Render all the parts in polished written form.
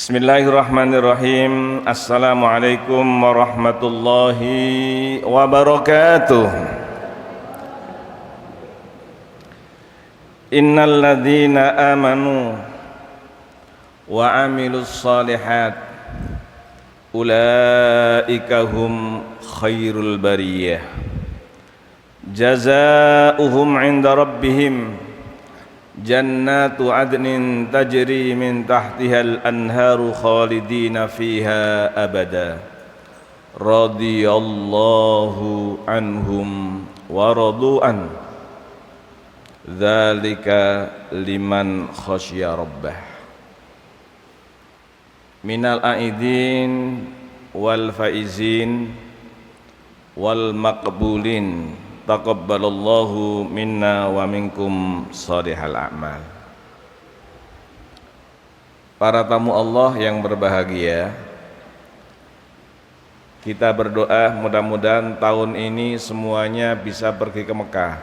Bismillahirrahmanirrahim. Assalamualaikum warahmatullahi wabarakatuh. Innal ladzina amanu wa amilus shalihat ulaika hum khairul bariyah. Jazaohum 'inda rabbihim Jannatu adnin tajri min tahtihal anharu khalidina fiha abada. Radiyallahu anhum wa radu'an. Dzalika liman khasya rabbah. Minal aidin wal faizin wal maqbulin. Taqabbalallahu minna wa minkum shalihal a'mal. Para tamu Allah yang berbahagia, kita berdoa mudah-mudahan tahun ini semuanya bisa pergi ke Mekah.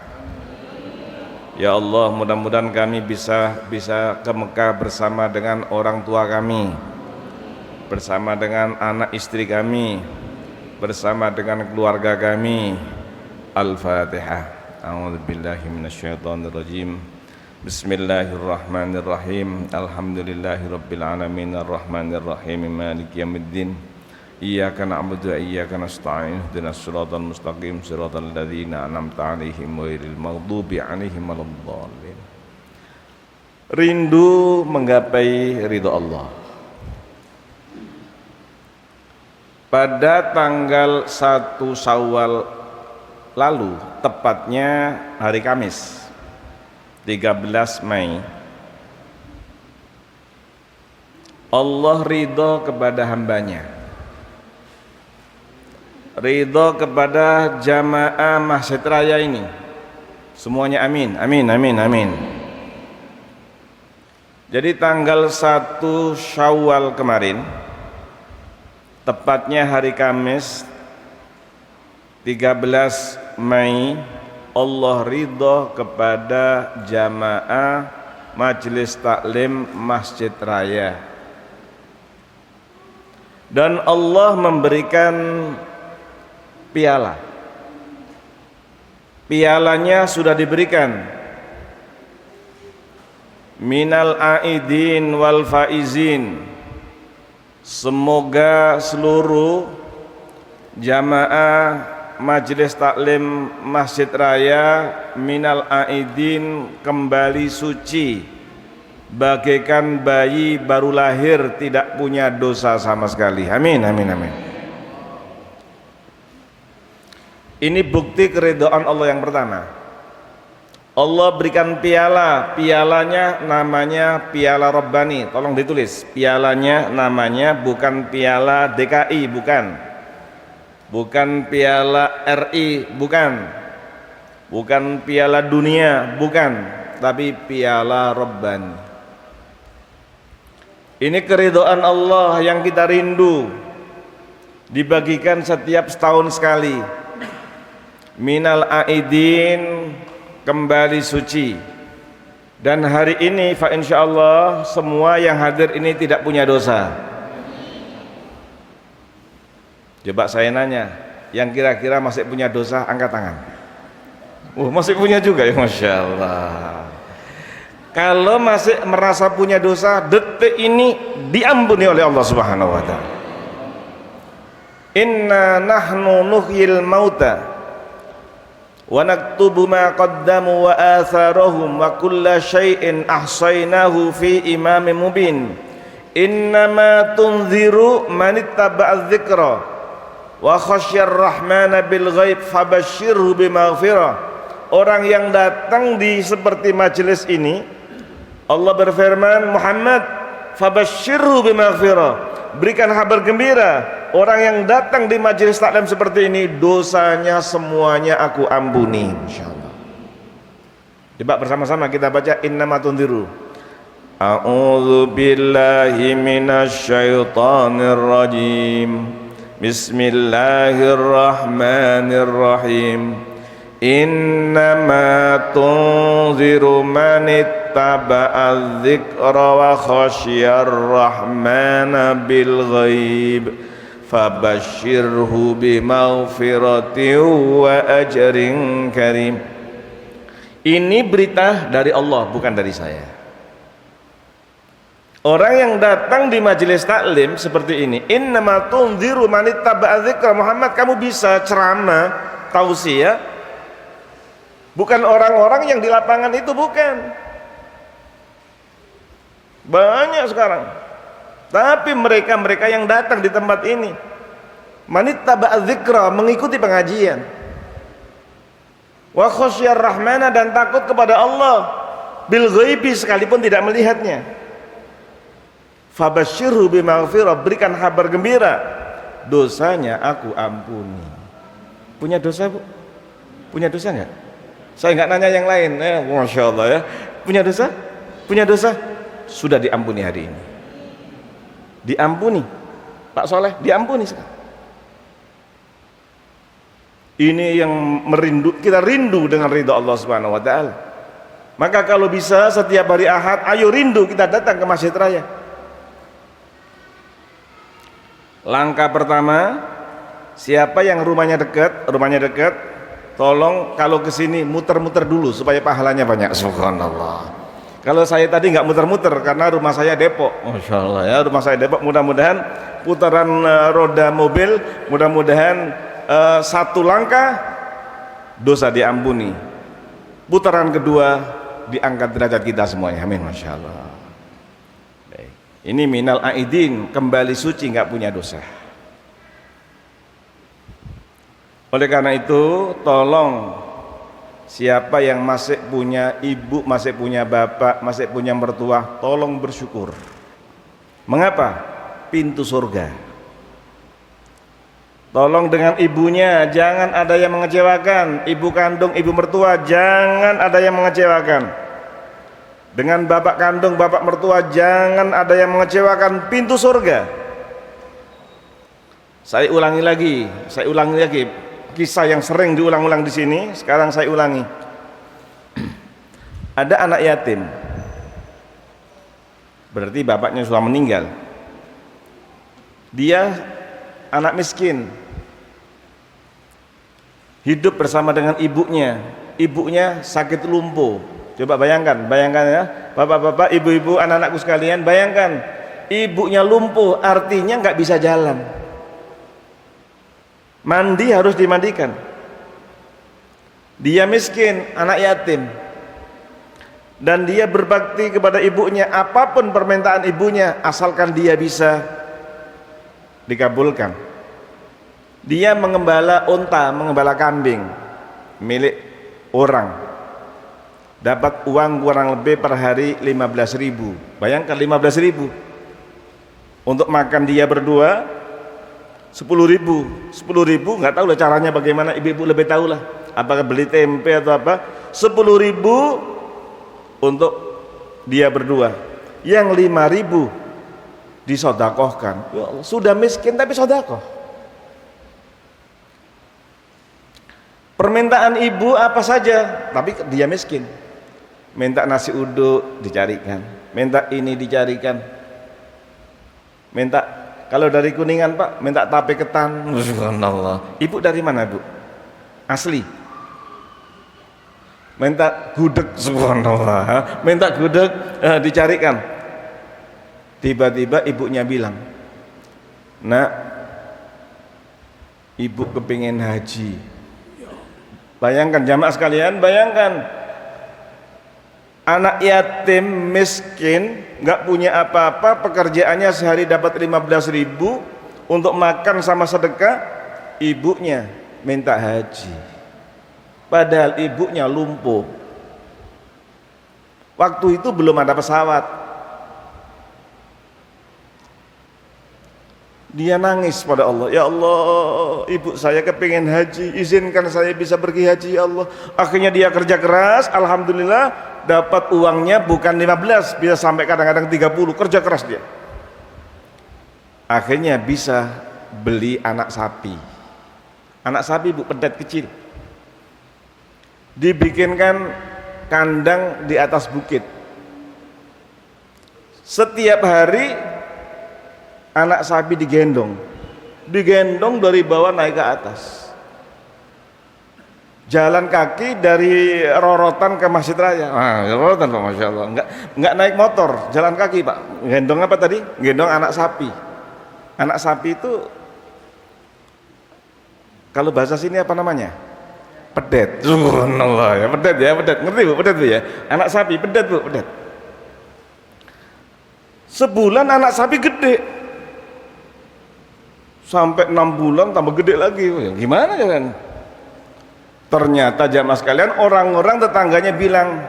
Ya Allah, mudah-mudahan kami bisa ke Mekah bersama dengan orang tua kami, bersama dengan anak istri kami, bersama dengan keluarga kami. Al-Fatihah. A'udzubillahi minasyaitonirrajim. Bismillahirrahmanirrahim. Alhamdulillahirabbil alamin arrahmanirrahim maliki yaumiddin. Iyyaka na'budu wa iyyaka nasta'in. Ihdinas siratal mustaqim siratal ladzina an'amta 'alaihim ghairil maghdubi 'alaihim waladdallin. Rindu menggapai ridha Allah. Pada tanggal 1 Syawal lalu, tepatnya hari Kamis 13 Mei, Allah ridho kepada hambanya, ridho kepada jamaah Masjid Raya ini semuanya. Amin, amin, amin, amin. Jadi tanggal 1 Syawal kemarin, tepatnya hari Kamis 13 Mei, Allah ridho kepada jamaah Majelis Taklim Masjid Raya, dan Allah memberikan piala. Pialanya sudah diberikan. Minal aidin wal faizin. Semoga seluruh jamaah Majelis Taklim Masjid Raya minal aidin kembali suci, bagaikan bayi baru lahir, tidak punya dosa sama sekali. Amin, amin, amin. Ini bukti keridhaan Allah yang pertama. Allah berikan piala, pialanya namanya piala Rabbani. Tolong ditulis, pialanya namanya bukan piala DKI, bukan piala RI, bukan piala dunia, tapi piala Rabbani. Ini keridhaan Allah yang kita rindu, dibagikan setiap setahun sekali. Minal aidin, kembali suci. Dan hari ini fa insyaallah semua yang hadir ini tidak punya dosa. Coba saya nanya, yang kira-kira masih punya dosa angkat tangan. Masih punya juga ya, Masya Allah. Kalau masih merasa punya dosa, detik ini diampuni oleh Allah Subhanahu wa ta'ala. Inna nahnu nuhyil mauta wa naktubu ma qaddamu wa atharahum wa kulla syai'in ahsaynahu fi imamin mubin. Innama tunziru manittaba'a dzikra wa khasyar rahmana bil ghaib fabashshirhu bimaghfirah. Orang yang datang di seperti majelis ini, Allah berfirman, Muhammad fabashshirhu bimaghfirah, berikan kabar gembira, orang yang datang di majelis taklim seperti ini dosanya semuanya aku ampuni, insyaallah. Coba bersama-sama kita baca innama tunziru. A'udzu billahi minasy syaithanir rajim. Bismillahirrahmanirrahim. Innama tunziru man ittaba'a dzikra wa khasyiyar rahmana bil ghaib fabashshirhu bimaghfiratin wa ajrin karim. Ini berita dari Allah, bukan dari saya. Orang yang datang di majelis taklim seperti ini, innama tunziru man ittaba'a dzikra. Muhammad, kamu bisa ceramah, tausiah, bukan orang-orang yang di lapangan itu, bukan. Banyak sekarang. Tapi mereka yang datang di tempat ini, man ittaba'a dzikra, mengikuti pengajian, wa khasyiyar rahmana, dan takut kepada Allah, bil ghaibi, sekalipun tidak melihatnya. Fabashshirhu bimaghfirah, berikan kabar gembira, dosanya aku ampuni. Punya dosa, Bu? Punya dosa enggak? Saya enggak nanya yang lain. Masya Allah ya. Punya dosa? Punya dosa? Sudah diampuni hari ini. Diampuni. Pak Soleh, diampuni sekarang. Ini yang kita rindu dengan ridha Allah Subhanahu wa taala. Maka kalau bisa setiap hari Ahad, ayo rindu kita datang ke Masjid Raya. Langkah pertama, siapa yang rumahnya dekat, tolong kalau kesini muter-muter dulu supaya pahalanya banyak. Subhanallah. Kalau saya tadi nggak muter-muter karena rumah saya Depok. Masya Allah ya, rumah saya Depok. Mudah-mudahan putaran roda mobil, mudah-mudahan satu langkah dosa diampuni. Putaran kedua diangkat derajat kita semuanya. Amin. Masya Allah. Ini minal aidin, kembali suci, nggak punya dosa. Oleh karena itu, tolong siapa yang masih punya ibu, masih punya bapak, masih punya mertua, tolong bersyukur. Mengapa? Pintu surga. Tolong dengan ibunya, jangan ada yang mengecewakan. Ibu kandung, ibu mertua, jangan ada yang mengecewakan. Dengan bapak kandung, bapak mertua, jangan ada yang mengecewakan. Pintu surga. Saya ulangi lagi kisah yang sering diulang-ulang di sini. Sekarang saya ulangi. Ada anak yatim, berarti bapaknya sudah meninggal. Dia anak miskin, hidup bersama dengan ibunya. Ibunya sakit lumpuh. Coba bayangkan ya, bapak-bapak, ibu-ibu, anak-anakku sekalian, bayangkan ibunya lumpuh, artinya nggak bisa jalan, mandi harus dimandikan. Dia miskin, anak yatim, dan dia berbakti kepada ibunya. Apapun permintaan ibunya, asalkan dia bisa, dikabulkan. Dia mengembala unta, mengembala kambing milik orang, dapat uang kurang lebih per hari 15.000. Bayangkan 15.000 untuk makan dia berdua 10.000. 10.000 nggak tahu lah caranya bagaimana, ibu-ibu lebih tahu lah, apakah beli tempe atau apa. 10.000 untuk dia berdua, yang 5.000 disodakohkan. Ya Allah, sudah miskin tapi sodakoh. Permintaan ibu apa saja, tapi dia miskin. Minta nasi uduk dicarikan, minta ini dicarikan, minta, kalau dari Kuningan Pak, minta tape ketan. Subhanallah. Ibu dari mana Bu? Asli. Minta gudeg. Subhanallah. Minta gudeg dicarikan. Tiba-tiba ibunya bilang, "Nak, ibu kepingin haji." Bayangkan jamaah sekalian, bayangkan anak yatim miskin, nggak punya apa-apa, pekerjaannya sehari dapat 15.000 untuk makan sama sedekah. Ibunya minta haji, padahal ibunya lumpuh. Waktu itu belum ada pesawat. Dia nangis pada Allah, "Ya Allah, ibu saya kepingin haji, izinkan saya bisa pergi haji ya Allah." Akhirnya dia kerja keras, alhamdulillah dapat uangnya bukan 15, bisa sampai kadang-kadang 30, kerja keras dia. Akhirnya bisa beli anak sapi. Anak sapi Bu, pedet kecil. Dibikinkan kandang di atas bukit. Setiap hari anak sapi digendong dari bawah naik ke atas. Jalan kaki dari Rorotan ke Masjid Raya. Rorotan Pak, Masya Allah. Enggak naik motor, jalan kaki Pak. Gendong apa tadi? Gendong anak sapi. Anak sapi itu kalau bahasa sini apa namanya? Pedet. Subhanallah ya, pedet ya, pedet. Ngerti Bu, pedet Bu ya? Anak sapi, pedet Bu, pedet. Sebulan anak sapi gede, sampai 6 bulan tambah gede lagi. Gimana ya kan? Ternyata jamaah sekalian, orang-orang tetangganya bilang,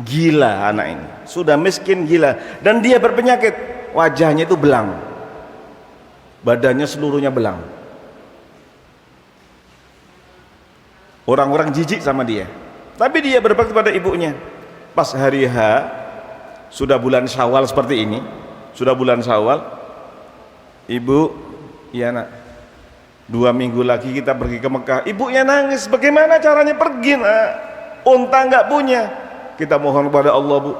gila anak ini, sudah miskin gila, dan dia berpenyakit, wajahnya itu belang, badannya seluruhnya belang. Orang-orang jijik sama dia, tapi dia berbakti pada ibunya. Pas hari H, sudah bulan Syawal seperti ini, sudah bulan Syawal, ibu, iya nak, 2 minggu lagi kita pergi ke Mekah. Ibunya nangis, bagaimana caranya pergi nak? Unta nggak punya. Kita mohon kepada Allah Bu.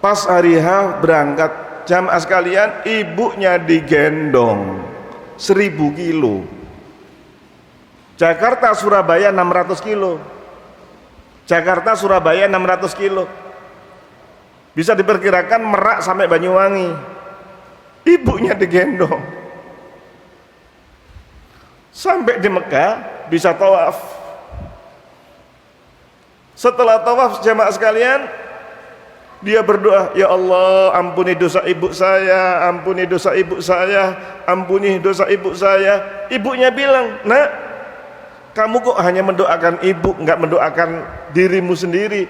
Pas hari H berangkat, jamaah sekalian, ibunya digendong 1000 kilo. Jakarta Surabaya 600 kilo. Jakarta Surabaya 600 kilo. Bisa diperkirakan Merak sampai Banyuwangi. Ibunya digendong. Sampai di Mekah bisa tawaf. Setelah tawaf jamaah sekalian, dia berdoa, ya Allah ampuni dosa ibu saya, ampuni dosa ibu saya, ampuni dosa ibu saya. Ibunya bilang, nak, kamu kok hanya mendoakan ibu, nggak mendoakan dirimu sendiri?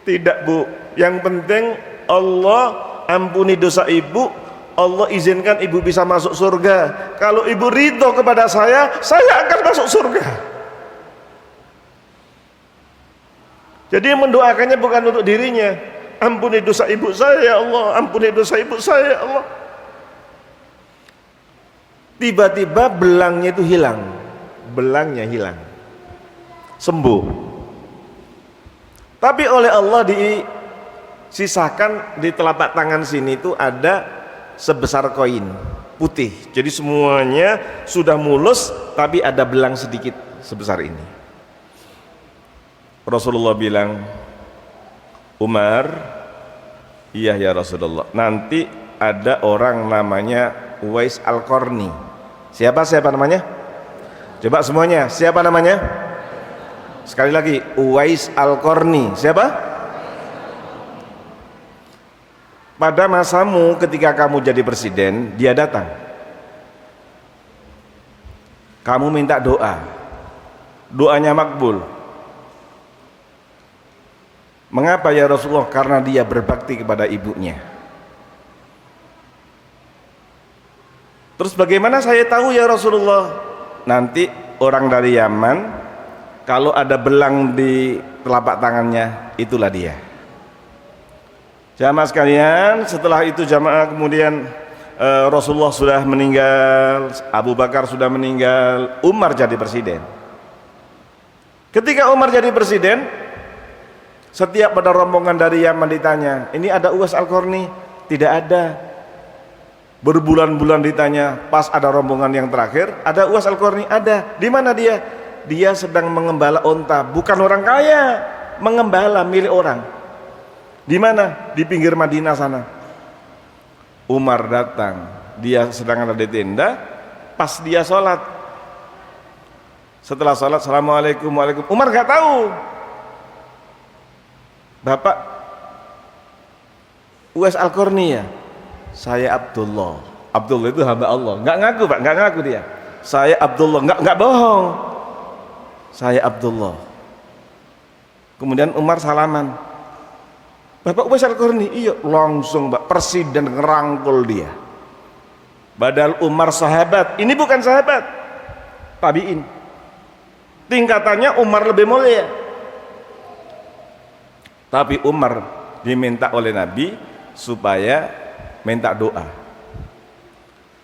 Tidak Bu, yang penting Allah ampuni dosa ibu, Allah izinkan ibu bisa masuk surga. Kalau ibu ridho kepada saya akan masuk surga. Jadi mendoakannya bukan untuk dirinya, ampuni dosa ibu saya ya Allah, ampuni dosa ibu saya ya Allah. Tiba-tiba belangnya itu hilang, belangnya hilang, sembuh. Tapi oleh Allah disisakan di telapak tangan sini itu ada sebesar koin putih. Jadi semuanya sudah mulus, tapi ada belang sedikit sebesar ini. Rasulullah bilang, Umar, iya ya Rasulullah, nanti ada orang namanya Uwais Al-Qarni. Siapa namanya? Coba semuanya, siapa namanya? Sekali lagi, Uwais Al-Qarni. Siapa? Pada masamu ketika kamu jadi presiden, dia datang. Kamu minta doa, doanya makbul. Mengapa ya Rasulullah? Karena dia berbakti kepada ibunya. Terus bagaimana saya tahu ya Rasulullah? Nanti orang dari Yaman, kalau ada belang di telapak tangannya, itulah dia. Jamaah sekalian, setelah itu jamaah kemudian Rasulullah sudah meninggal, Abu Bakar sudah meninggal, Umar jadi presiden. Ketika Umar jadi presiden, setiap pada rombongan dari Yaman ditanya, ini ada Uwais Al-Qarni? Tidak ada. Berbulan-bulan ditanya, pas ada rombongan yang terakhir, ada Uwais Al-Qarni? Ada. Di mana dia? Dia sedang mengembala onta, bukan orang kaya, mengembala milik orang. Di mana? Di pinggir Madinah sana. Umar datang, dia sedang ada di tenda, pas dia sholat. Setelah sholat, assalamualaikum, waalaikumsalam. Umar nggak tahu. Bapak Uwais Al-Qarni ya? Saya Abdullah. Abdullah itu hamba Allah. Nggak ngaku Pak, nggak ngaku dia. Saya Abdullah, nggak bohong. Saya Abdullah. Kemudian Umar salaman. Bapak Uwais Al-Qarni? Iya, langsung Pak, presiden ngerangkul dia. Padahal Umar sahabat, ini bukan sahabat, tabiin. Tingkatannya Umar lebih mulia. Tapi Umar diminta oleh Nabi supaya minta doa.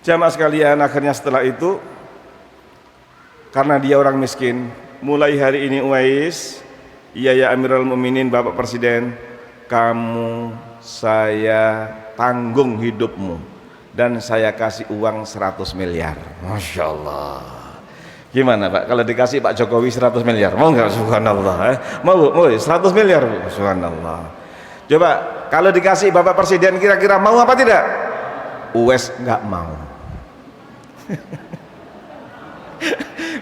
Jamaah sekalian, akhirnya setelah itu, karena dia orang miskin, mulai hari ini Uwais, iya ya Amirul Mukminin, Bapak Presiden, kamu, saya, tanggung hidupmu, dan saya kasih uang 100 miliar. Masya Allah. Gimana Pak, kalau dikasih Pak Jokowi 100 miliar, mau nggak? Subhanallah. Mau 100 miliar, subhanallah. Coba kalau dikasih Bapak Presiden, kira-kira mau apa tidak? Uwes nggak mau.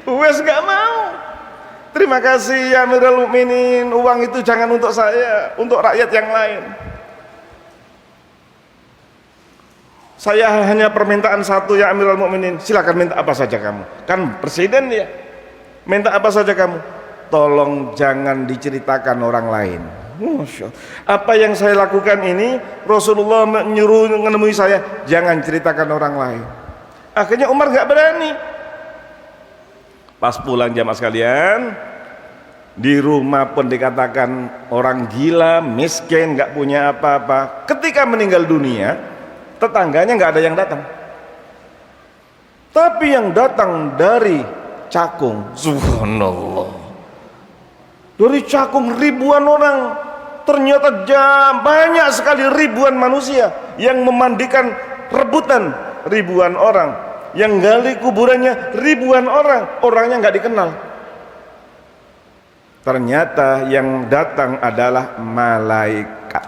Uwes nggak mau. Terima kasih ya Amirul Mukminin, uang itu jangan untuk saya, untuk rakyat yang lain. Saya hanya permintaan satu ya Amirul Mukminin, silakan minta apa saja kamu, kan presiden ya. Minta apa saja kamu, tolong jangan diceritakan orang lain. Masya Allah. Apa yang saya lakukan ini, Rasulullah menemui saya, jangan ceritakan orang lain. Akhirnya Umar gak berani. Pas pulang jamaah sekalian, di rumah pun dikatakan orang gila, miskin, gak punya apa-apa. Ketika meninggal dunia, tetangganya gak ada yang datang, tapi yang datang dari Cakung, subhanallah, dari Cakung ribuan orang. Ternyata banyak sekali ribuan manusia yang memandikan rebutan ribuan orang, yang gali kuburannya ribuan orang, orangnya nggak dikenal. Ternyata yang datang adalah malaikat.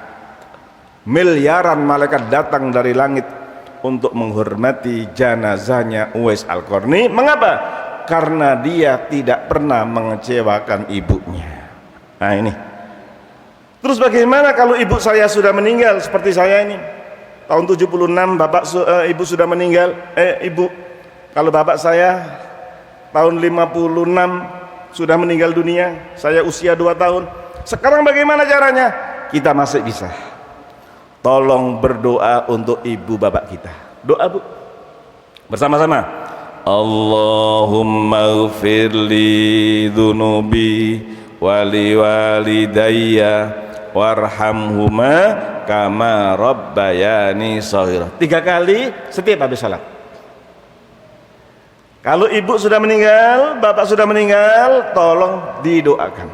Miliaran malaikat datang dari langit untuk menghormati jenazahnya Uwais Al-Qarni. Mengapa? Karena dia tidak pernah mengecewakan ibunya. Nah ini. Terus bagaimana kalau ibu saya sudah meninggal seperti saya ini? Tahun 76 ibu sudah meninggal. Ibu, kalau bapak saya tahun 56 sudah meninggal dunia, saya usia 2 tahun. Sekarang bagaimana caranya? Kita masih bisa. Tolong berdoa untuk ibu bapak kita. Doa Bu, bersama-sama. Allahumma ghfirli dhunubi wali walidayya warhamhuma kama rabbayani shaghira. 3 kali setiap habis salat. Kalau ibu sudah meninggal, bapak sudah meninggal, tolong didoakan.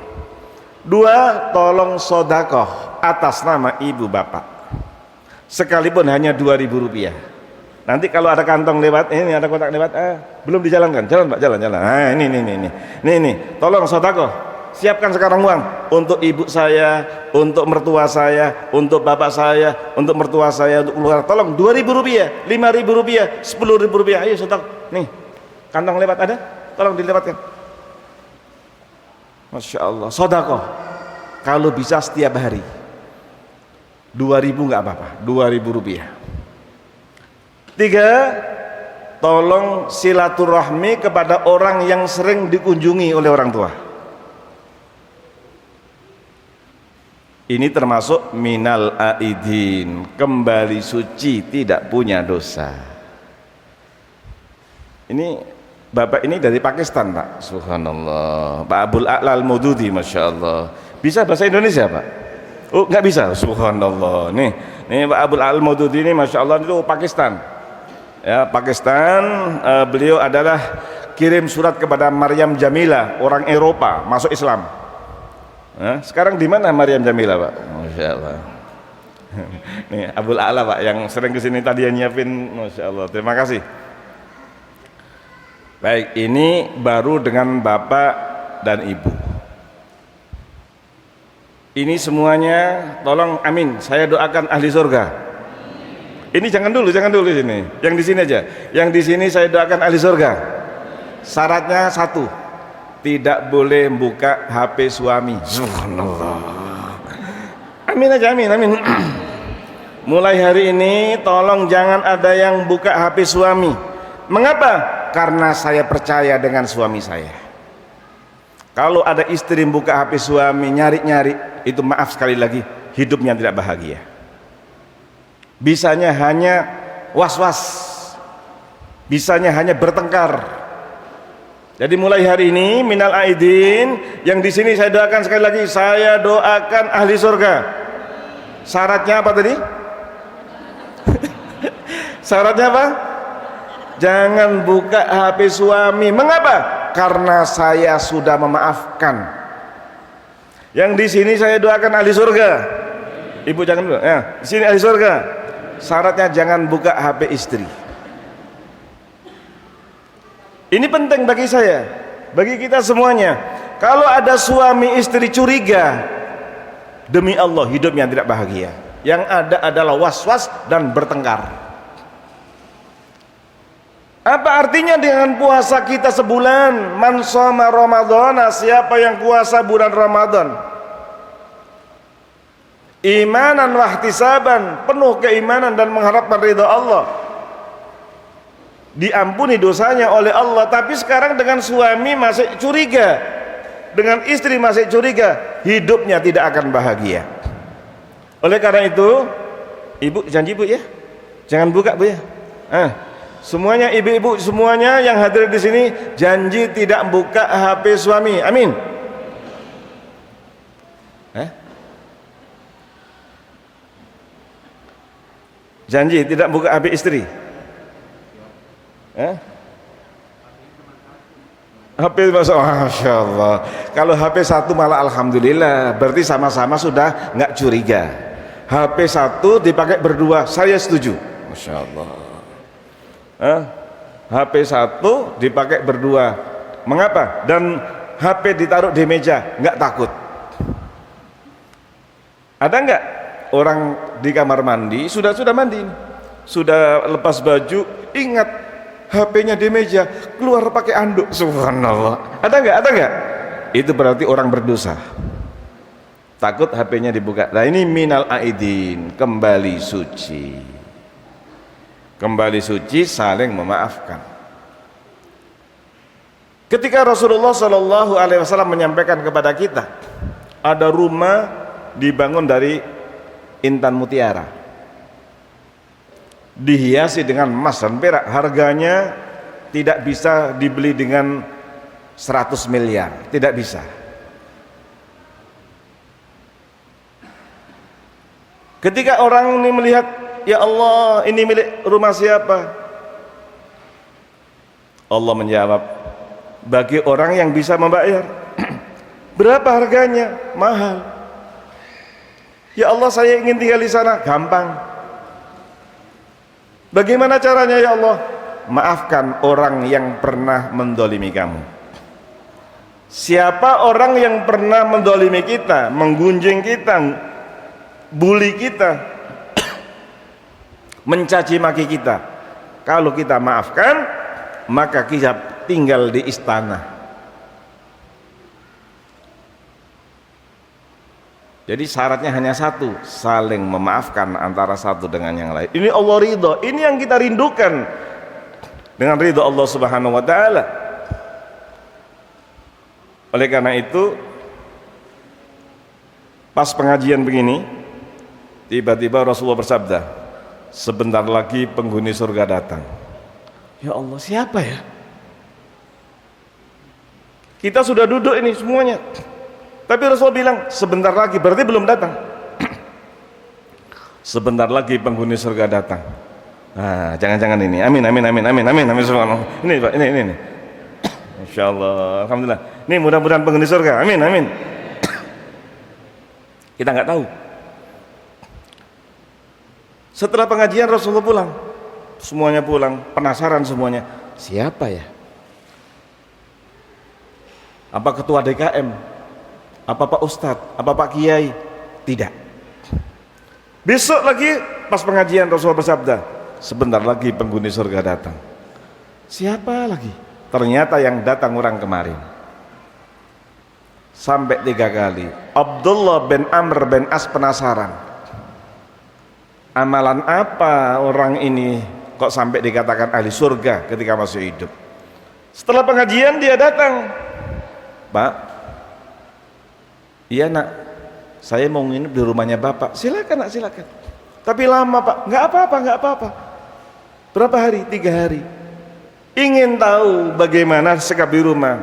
2, tolong sodakoh atas nama ibu bapak, sekalipun hanya 2.000 rupiah. Nanti kalau ada kantong lewat, ini ada kotak lewat, belum dijalankan, jalan Pak, jalan. Nah, ini, tolong sodakoh. Siapkan sekarang uang untuk ibu saya, untuk mertua saya, untuk bapak saya, untuk mertua saya, untuk keluarga. Tolong 2.000 rupiah, 5.000 rupiah, 10.000 rupiah. Ayo sotak, nih kantong lewat ada, tolong dilewatkan. Masya Allah, sodakoh. Kalau bisa setiap hari 2.000 nggak apa-apa, 2.000 rupiah. 3, tolong silaturahmi kepada orang yang sering dikunjungi oleh orang tua. Ini termasuk minal aidin, kembali suci, tidak punya dosa. Ini bapak ini dari Pakistan Pak, subhanallah. Pak Abul A'la Al-Maududi, masya Allah. Bisa bahasa Indonesia Pak? Oh nggak bisa, subhanallah. Nih Pak Abul A'la Al-Maududi ini masya Allah itu Pakistan. Ya Pakistan, beliau adalah kirim surat kepada Maryam Jamila, orang Eropa masuk Islam. Sekarang di mana Maryam Jamila Pak? Masya Allah. Nih Abul A'la Pak yang sering kesini tadi yang nyiapin, masya Allah. Terima kasih. Baik, ini baru dengan bapak dan ibu. Ini semuanya, tolong amin. Saya doakan ahli surga. Ini jangan dulu sini. Yang di sini aja. Yang di sini saya doakan ahli surga. Syaratnya 1. Tidak boleh buka HP suami. Subhanallah. Amin aja, amin. Mulai hari ini tolong jangan ada yang buka HP suami. Mengapa? Karena saya percaya dengan suami saya. Kalau ada istri buka HP suami, nyari-nyari, itu maaf sekali lagi, hidupnya tidak bahagia. Bisanya hanya was-was, bisanya hanya bertengkar. Jadi mulai hari ini minal aidin, yang di sini saya doakan sekali lagi, saya doakan ahli surga. Syaratnya apa tadi? Syaratnya apa? Jangan buka HP suami. Mengapa? Karena saya sudah memaafkan. Yang di sini saya doakan ahli surga. Ibu jangan dulu. Ya, di sini ahli surga. syaratnya jangan buka HP istri. Ini penting bagi saya, bagi kita semuanya. Kalau ada suami istri curiga, demi Allah hidupnya tidak bahagia. Yang ada adalah was-was dan bertengkar. Apa artinya dengan puasa kita sebulan? Man shoma Ramadhana, siapa yang puasa bulan Ramadan imanan wahtisaban, penuh keimanan dan mengharapkan ridha Allah, diampuni dosanya oleh Allah. Tapi sekarang dengan suami masih curiga, dengan istri masih curiga, hidupnya tidak akan bahagia. Oleh karena itu, ibu janji bu ya, jangan buka bu ya. Semuanya ibu-ibu semuanya yang hadir di sini janji tidak buka HP suami. Amin. Janji tidak buka HP istri. HP Masya Allah. Kalau HP satu malah alhamdulillah, berarti sama-sama sudah nggak curiga. HP satu dipakai berdua, saya setuju. Masya Allah. HP satu dipakai berdua. Mengapa? Dan HP ditaruh di meja, nggak takut. Ada nggak orang di kamar mandi, sudah mandi, sudah lepas baju, ingat HP-nya di meja, keluar pakai anduk, subhanallah. Ada nggak? Itu berarti orang berdosa. Takut HP-nya dibuka. Nah ini minal aidin, kembali suci. Kembali suci, saling memaafkan. Ketika Rasulullah Shallallahu Alaihi Wasallam menyampaikan kepada kita, ada rumah dibangun dari intan mutiara, dihiasi dengan emas dan perak, harganya tidak bisa dibeli dengan 100 miliar, tidak bisa. Ketika orang ini melihat, ya Allah, ini milik rumah siapa? Allah menjawab, bagi orang yang bisa membayar. Berapa harganya? Mahal. Ya Allah, saya ingin tinggal di sana. Gampang. Bagaimana caranya ya Allah? Maafkan orang yang pernah mendolimi kamu. Siapa orang yang pernah mendolimi kita, menggunjing kita, bully kita, mencaci maki kita, kalau kita maafkan, maka kita tinggal di istana. Jadi syaratnya hanya satu, saling memaafkan antara satu dengan yang lain. Ini Allah ridho, ini yang kita rindukan dengan ridho Allah Subhanahu wa Ta'ala. Oleh karena itu, pas pengajian begini, tiba-tiba Rasulullah bersabda, sebentar lagi penghuni surga datang. Ya Allah, siapa ya? Kita sudah duduk ini semuanya, tapi Rasul bilang sebentar lagi, berarti belum datang. Sebentar lagi penghuni surga datang. Nah, jangan-jangan ini. Amin. Subhanallah. Ini Pak, ini. Insyaallah, alhamdulillah. Ini mudah-mudahan penghuni surga. Amin. Kita nggak tahu. Setelah pengajian Rasulullah pulang. Semuanya pulang, penasaran semuanya. Siapa ya? Apa ketua DKM? Apa Pak Ustadz, apa Pak Kiai? Tidak. Besok lagi pas pengajian Rasulullah bersabda, sebentar lagi penghuni surga datang. Siapa lagi? Ternyata yang datang orang kemarin. Sampai 3 kali. Abdullah bin Amr bin As penasaran, amalan apa orang ini kok sampai dikatakan ahli surga ketika masih hidup. Setelah pengajian dia datang, Pak, iya nak, saya mau nginep di rumahnya bapak. Silakan nak, silakan. Tapi lama Pak. Nggak apa-apa. Berapa hari? 3 hari. Ingin tahu bagaimana sikap di rumah.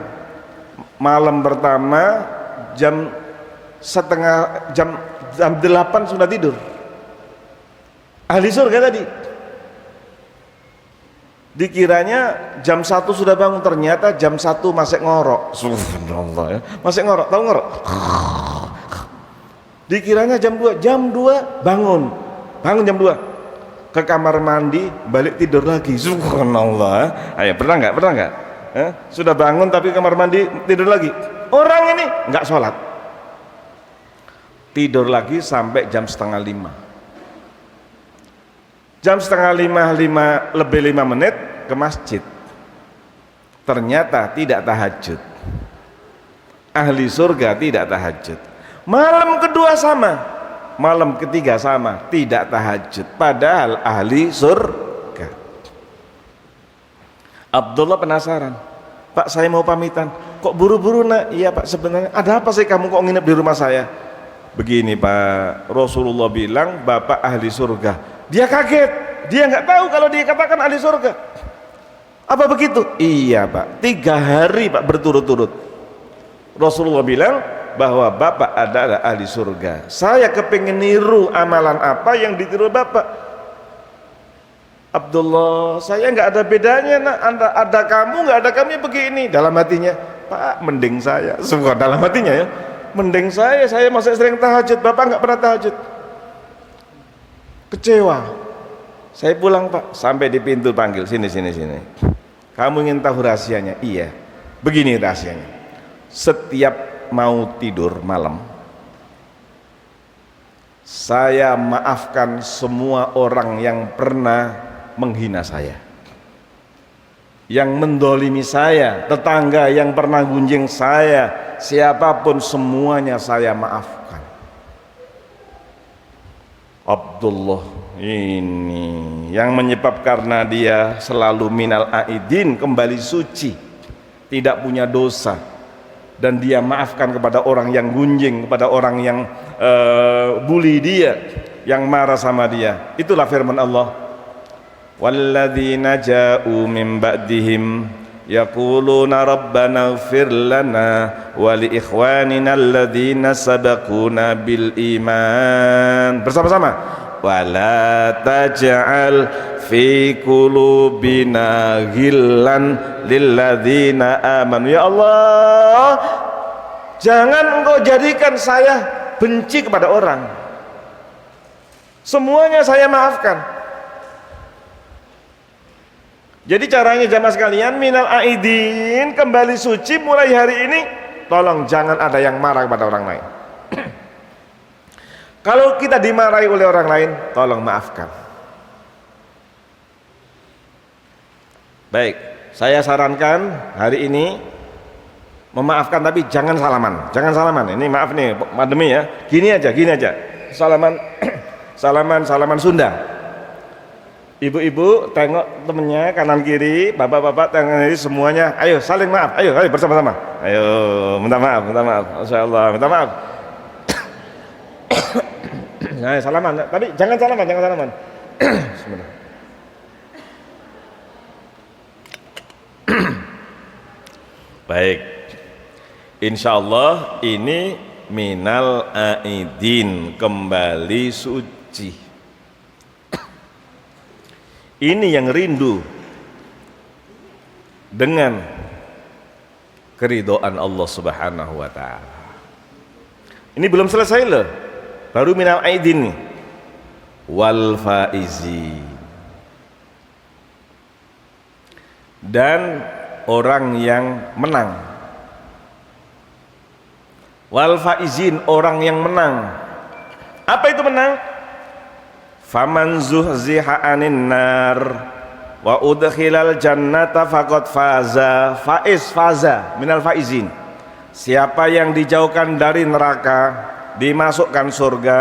Malam pertama jam 8 sudah tidur. Ahli surga tadi. Dikiranya jam 1 sudah bangun, ternyata jam 1 masih ngorok. Subhanallah ya. Masih ngorok, tahu ngorok? Dikiranya jam 2 bangun jam 2. ke kamar mandi, balik tidur lagi. Subhanallah. Ayo, pernah nggak? Pernah nggak? Sudah bangun tapi kamar mandi tidur lagi. Orang ini nggak sholat, tidur lagi sampai jam setengah 5. Jam setengah 5, lebih 5 menit ke masjid. Ternyata tidak tahajud. Ahli surga tidak tahajud. Malam kedua sama, malam ketiga sama, tidak tahajud. Padahal ahli surga. Abdullah penasaran, Pak, saya mau pamitan. Kok buru-buru nak? Iya Pak, sebenarnya ada apa sih kamu kok nginep di rumah saya? Begini Pak, Rasulullah bilang Bapak ahli surga. Dia kaget, dia nggak tahu kalau dia katakan ahli surga. Apa begitu? Iya Pak, 3 hari Pak berturut-turut Rasulullah bilang bahwa Bapak adalah ahli surga. Saya kepingin niru amalan apa yang ditiru Bapak. Abdullah, saya nggak ada bedanya nak, ada kamu nggak ada kami begini. Dalam hatinya, Pak, mending saya. Semua dalam hatinya ya, mending saya masih sering tahajud, Bapak nggak pernah tahajud. Kecewa. Saya pulang Pak, sampai di pintu panggil, sini. Kamu ingin tahu rahasianya? Iya. Begini rahasianya. Setiap mau tidur malam, saya maafkan semua orang yang pernah menghina saya, yang mendolimi saya, tetangga yang pernah gunjing saya, siapapun semuanya saya maafkan. Abdullah ini yang menyebab karena dia selalu minal aidin, kembali suci, tidak punya dosa, dan dia maafkan kepada orang yang gunjing, kepada orang yang bully dia, yang marah sama dia. Itulah firman Allah, walladzina ja'u min ba'dihim yaquluna rabbana ighfir lana wa li ikhwanina alladzina sabaquna bil iman. Bersama-sama, wala taj'al fi qulubina ghillan lilladzina amanu. Ya Allah, jangan engkau jadikan saya benci kepada orang, semuanya saya maafkan. Jadi caranya jamaah sekalian, minal aidin, kembali suci mulai hari ini. Tolong jangan ada yang marah kepada orang lain. Kalau kita dimarahi oleh orang lain, tolong maafkan. Baik, saya sarankan hari ini memaafkan, tapi jangan salaman. Jangan salaman. Ini maaf nih, pandemi ya. Gini aja. Salaman salaman Sunda. Ibu-ibu tengok temennya kanan kiri, bapak-bapak tengok kiri, semuanya ayo saling maaf, ayo bersama-sama, ayo minta maaf, Masya Allah, minta maaf. Nah, salaman, tapi jangan salaman. Sebentar. Baik, insya Allah ini minal aidin, kembali suci. Ini yang rindu dengan keridhaan Allah Subhanahu wa ta'ala. Ini belum selesai loh, baru minal aidin nih. Wal faizi, dan orang yang menang. Wal faizin, orang yang menang. Apa itu menang? Faman zuhziha 'anin nar wa udkhilal jannata faqad faza. Faza minal faizin. Siapa yang dijauhkan dari neraka, dimasukkan surga,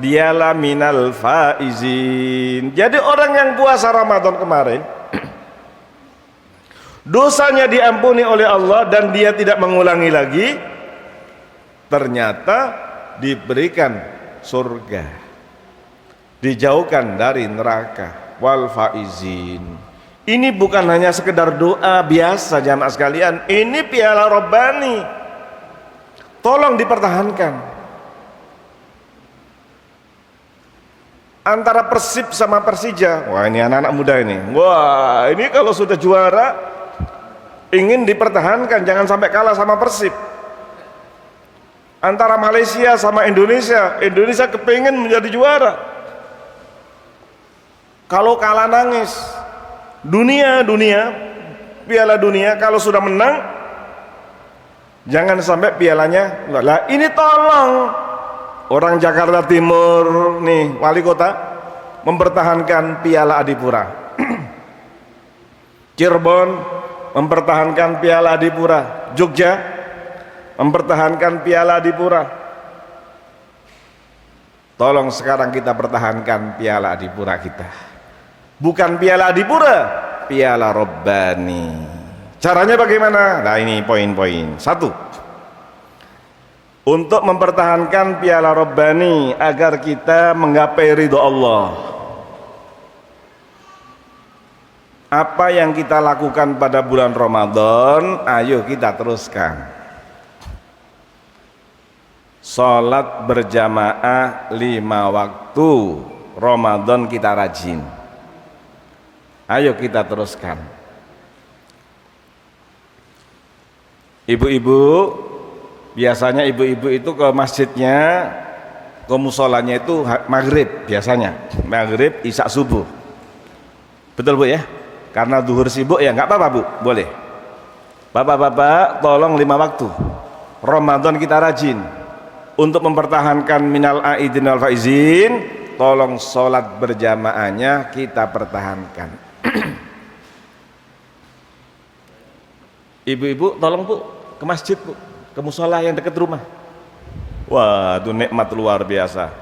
dialah minal faizin. Jadi orang yang puasa Ramadan kemarin, dosanya diampuni oleh Allah dan dia tidak mengulangi lagi, ternyata diberikan surga, dijauhkan dari neraka. Wal faizin, ini bukan hanya sekedar doa biasa jamaah sekalian, ini piala Rabbani, tolong dipertahankan. Antara Persib sama Persija, wah ini anak-anak muda ini, wah ini kalau sudah juara ingin dipertahankan, jangan sampai kalah sama Persib. Antara Malaysia sama Indonesia, Indonesia kepingin menjadi juara. Kalau kalah nangis. Dunia, Piala Dunia kalau sudah menang, jangan sampai pialanya enggak. Lah ini tolong orang Jakarta Timur nih, wali kota mempertahankan Piala Adipura. Cirebon mempertahankan Piala Adipura. Jogja mempertahankan Piala Adipura. Tolong sekarang kita pertahankan Piala Adipura kita. Bukan Piala Adipura, Piala Robbani. Caranya bagaimana? Nah ini poin-poin. 1. Untuk mempertahankan Piala Robbani agar kita menggapai ridho Allah. Apa yang kita lakukan pada bulan Ramadan, ayo kita teruskan. Salat berjamaah 5 waktu Ramadan kita rajin. Ayo kita teruskan. Ibu-ibu, biasanya ibu-ibu itu ke masjidnya, ke musolanya itu maghrib biasanya, maghrib, isya, subuh. Betul Bu ya? Karena duhur sibuk ya nggak apa-apa Bu, boleh. Bapak-bapak tolong 5 waktu Ramadan kita rajin. Untuk mempertahankan minal aidin wal faizin, tolong sholat berjamaahnya kita pertahankan. Ibu-ibu tolong Bu ke masjid Bu, ke musola yang dekat rumah. Wah itu nikmat luar biasa.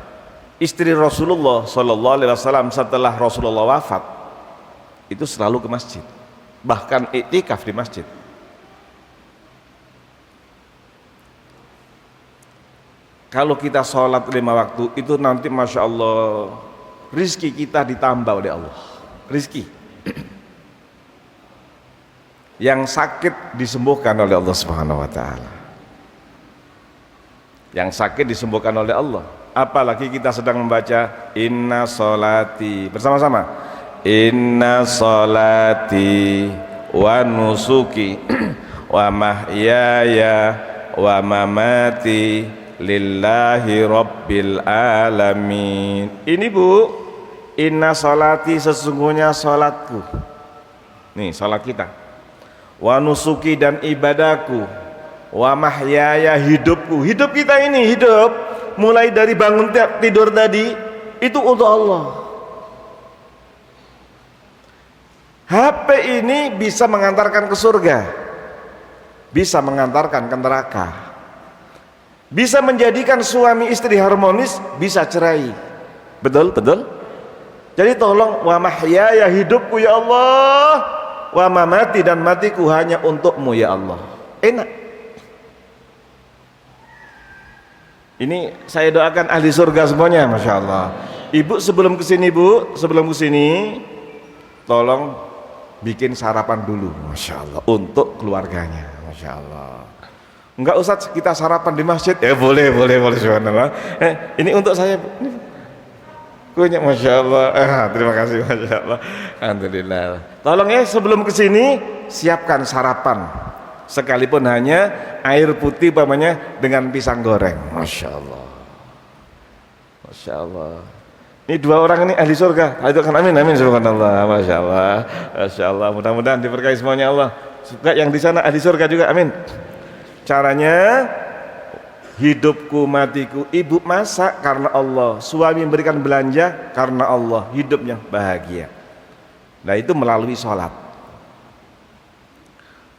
Istri Rasulullah SAW setelah Rasulullah wafat itu selalu ke masjid, bahkan iktikaf di masjid. Kalau kita sholat 5 waktu itu nanti Masya Allah rizki kita ditambah oleh Allah. Rizki yang sakit disembuhkan oleh Allah Subhanahu wa ta'ala. Yang sakit disembuhkan oleh Allah. Apalagi kita sedang membaca inna sholati bersama-sama, inna sholati wa nusuki wa mahyaya wa mamati lillahi rabbil alamin. Ini Bu, inna sholati sesungguhnya sholatku. Nih sholat kita. Wa nusuki dan ibadahku. Wa mahyaya hidupku. Hidup kita ini hidup mulai dari bangun tidur tadi itu untuk Allah. HP ini bisa mengantarkan ke surga, bisa mengantarkan ke neraka, bisa menjadikan suami istri harmonis, bisa cerai. Betul? Jadi tolong, wa mahyaya hidupku ya Allah, wa mamati dan matiku hanya untukmu ya Allah. Enak. Ini saya doakan ahli surga semuanya, Masya Allah. Ibu sebelum kesini Bu, tolong bikin sarapan dulu, Masya Allah, untuk keluarganya, Masya Allah. Enggak usah kita sarapan di masjid, ya boleh, subhanallah. Ini untuk saya, kuenya, Masya Allah. Terima kasih, Masya Allah. Alhamdulillah. Tolong ya sebelum kesini siapkan sarapan, sekalipun hanya air putih umpamanya dengan pisang goreng, Masya Allah. Masya Allah. Ini 2 orang ini ahli surga. Itu kan amin subhanallah, Masya Allah. Masya Allah. Mudah-mudahan diberkahi semuanya Allah. Suka yang di sana ahli surga juga, amin. Caranya hidupku matiku, ibu masak karena Allah, suami memberikan belanja karena Allah, hidupnya bahagia. Nah itu melalui sholat.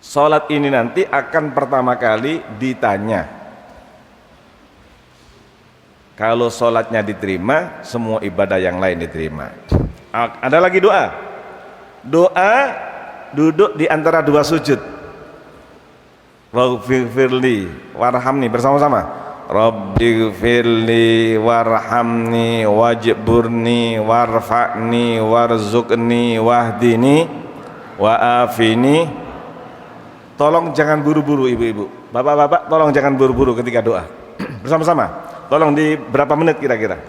Sholat ini nanti akan pertama kali ditanya. Kalau sholatnya diterima, semua ibadah yang lain diterima. Ada lagi doa. Doa duduk di antara 2 sujud. Rabbighfirli warhamni, bersama-sama. Rabbighfirli warhamni wajburni warfa'ni warzuqni wahdini wa'afini. Tolong jangan buru-buru ibu-ibu. Bapak-bapak tolong jangan buru-buru ketika doa. Bersama-sama. Tolong di berapa menit kira-kira?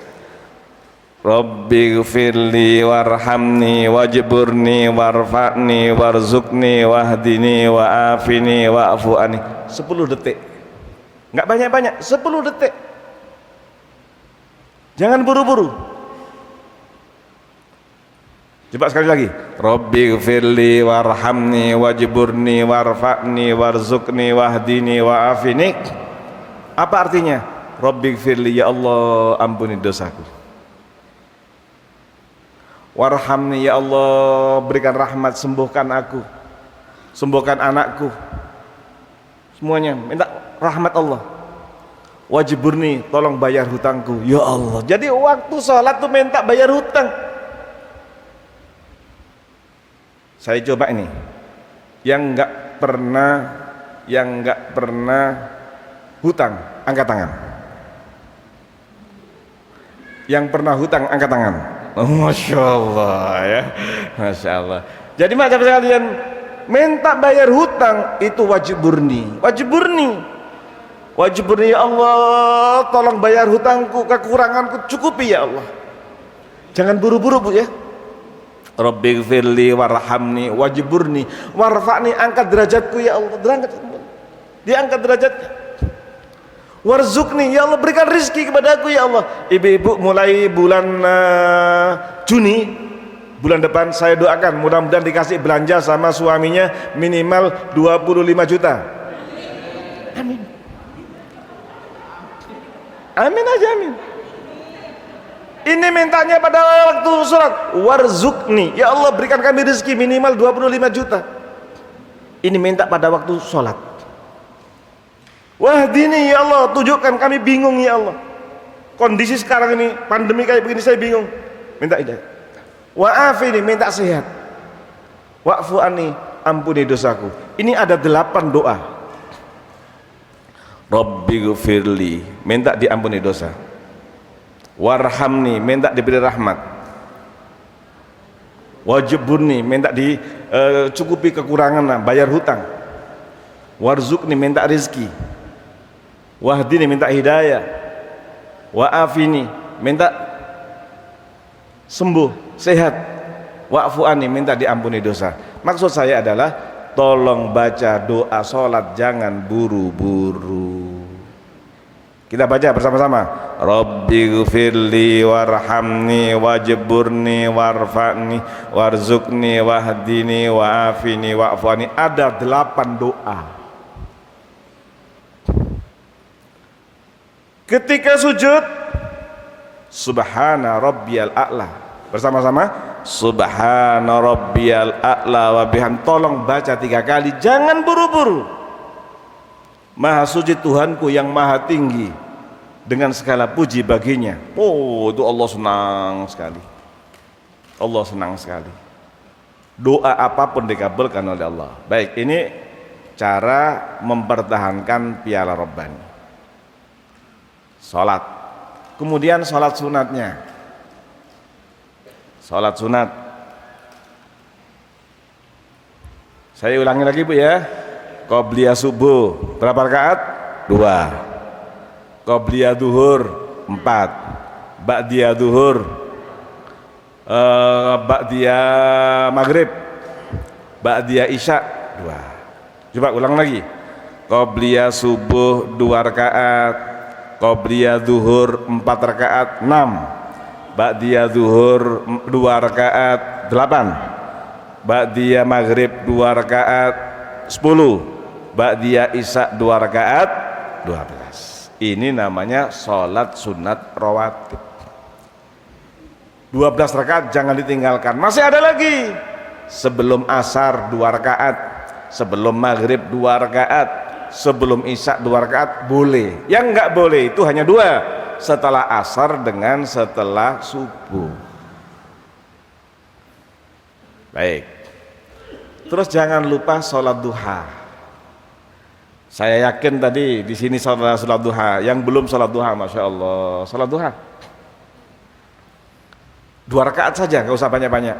Rabbighfirli warhamni wajburni warfa'ni warzuqni wahdini wa'afini wa'fu anni. 10 detik. Enggak banyak-banyak, 10 detik. Jangan buru-buru. Coba sekali lagi. Rabbighfirli warhamni wajburni warfa'ni warzuqni wahdini wa'afini. Apa artinya? Rabbighfirli, ya Allah ampuni dosaku. Warhamni, ya Allah berikan rahmat, sembuhkan aku, sembuhkan anakku. Semuanya minta rahmat Allah. Wajburni, tolong bayar hutangku, ya Allah. Jadi waktu sholat tuh minta bayar hutang. Saya coba ini, yang nggak pernah hutang angkat tangan. Yang pernah hutang angkat tangan. Oh, Masya Allah ya, Masya Allah. Jadi macam sekalian, minta bayar hutang itu wajburni, ya Allah tolong bayar hutangku, kekuranganku cukupi ya Allah. Jangan buru-buru Bu ya. Rabbighfirli warhamni wajburni warfa'ni, angkat derajatku ya Allah, diangkat derajatnya. Warzuqni, ya Allah berikan rizki kepada aku ya Allah. Ibu-ibu mulai bulan Juni bulan depan saya doakan mudah-mudahan dikasih belanja sama suaminya minimal 25 juta. Amin. Amin aja, amin. Ini mintanya pada waktu surat. Warzuqni, ya Allah berikan kami rezeki minimal 25 juta. Ini minta pada waktu sholat. Wahdini, ya Allah tunjukkan, kami bingung ya Allah. Kondisi sekarang ini pandemi kayak begini saya bingung. Minta hidayah. Wa'afini, minta sehat. Wa'fu anni, ampuni dosaku. Ini ada 8 doa. Rabbighfirli, minta diampuni dosa. Warhamni, minta diberi rahmat. Wajburni, minta dicukupi kekurangan, bayar hutang. Warzuqni, minta rizki. Wahdini, minta hidayah. Wa'afini, minta sembuh, sehat. Wa'fu anni, minta diampuni dosa. Maksud saya adalah tolong baca doa sholat jangan buru-buru. Kita baca bersama-sama. Rabbighfirli warhamni wajburni warfa'ni warzuqni wahdini wa'afini wa'fu anni. Ada 8 doa. Ketika sujud, subhana rabbiyal a'la. Bersama-sama. Subhana rabbiyal a'la wa bihamdi. Tolong baca 3 kali, jangan buru-buru. Maha suci Tuhanku yang maha tinggi, dengan segala puji baginya. Oh, itu Allah senang sekali. Allah senang sekali. Doa apapun dikabulkan oleh Allah. Baik, ini cara mempertahankan piala Rabbani. Salat. Kemudian salat sunatnya. Salat sunat. Saya ulangi lagi Bu ya. Qobliyah subuh berapa rakaat? 2. Qobliyah duhur 4. Ba'diyah duhur, Ba'diyah maghrib, Ba'diyah isya 2. Coba ulang lagi. Qobliyah subuh 2 rakaat, Qobliyah duhur 4 rakaat 6, Ba'diyah duhur 2 rakaat 8, Ba'diyah maghrib 2 rakaat 10, Ba'diyah isya 2 rakaat 12. Ini namanya sholat sunat rawatib. 12 rakaat jangan ditinggalkan. Masih ada lagi. Sebelum asar 2 rakaat, sebelum maghrib 2 rakaat, sebelum isya 2 rakaat boleh. Yang enggak boleh itu hanya 2, setelah asar dengan setelah subuh. Baik. Terus jangan lupa sholat duha. Saya yakin tadi di sini sholat duha, yang belum sholat duha, masya Allah, sholat duha 2 rakaat saja, nggak usah banyak-banyak.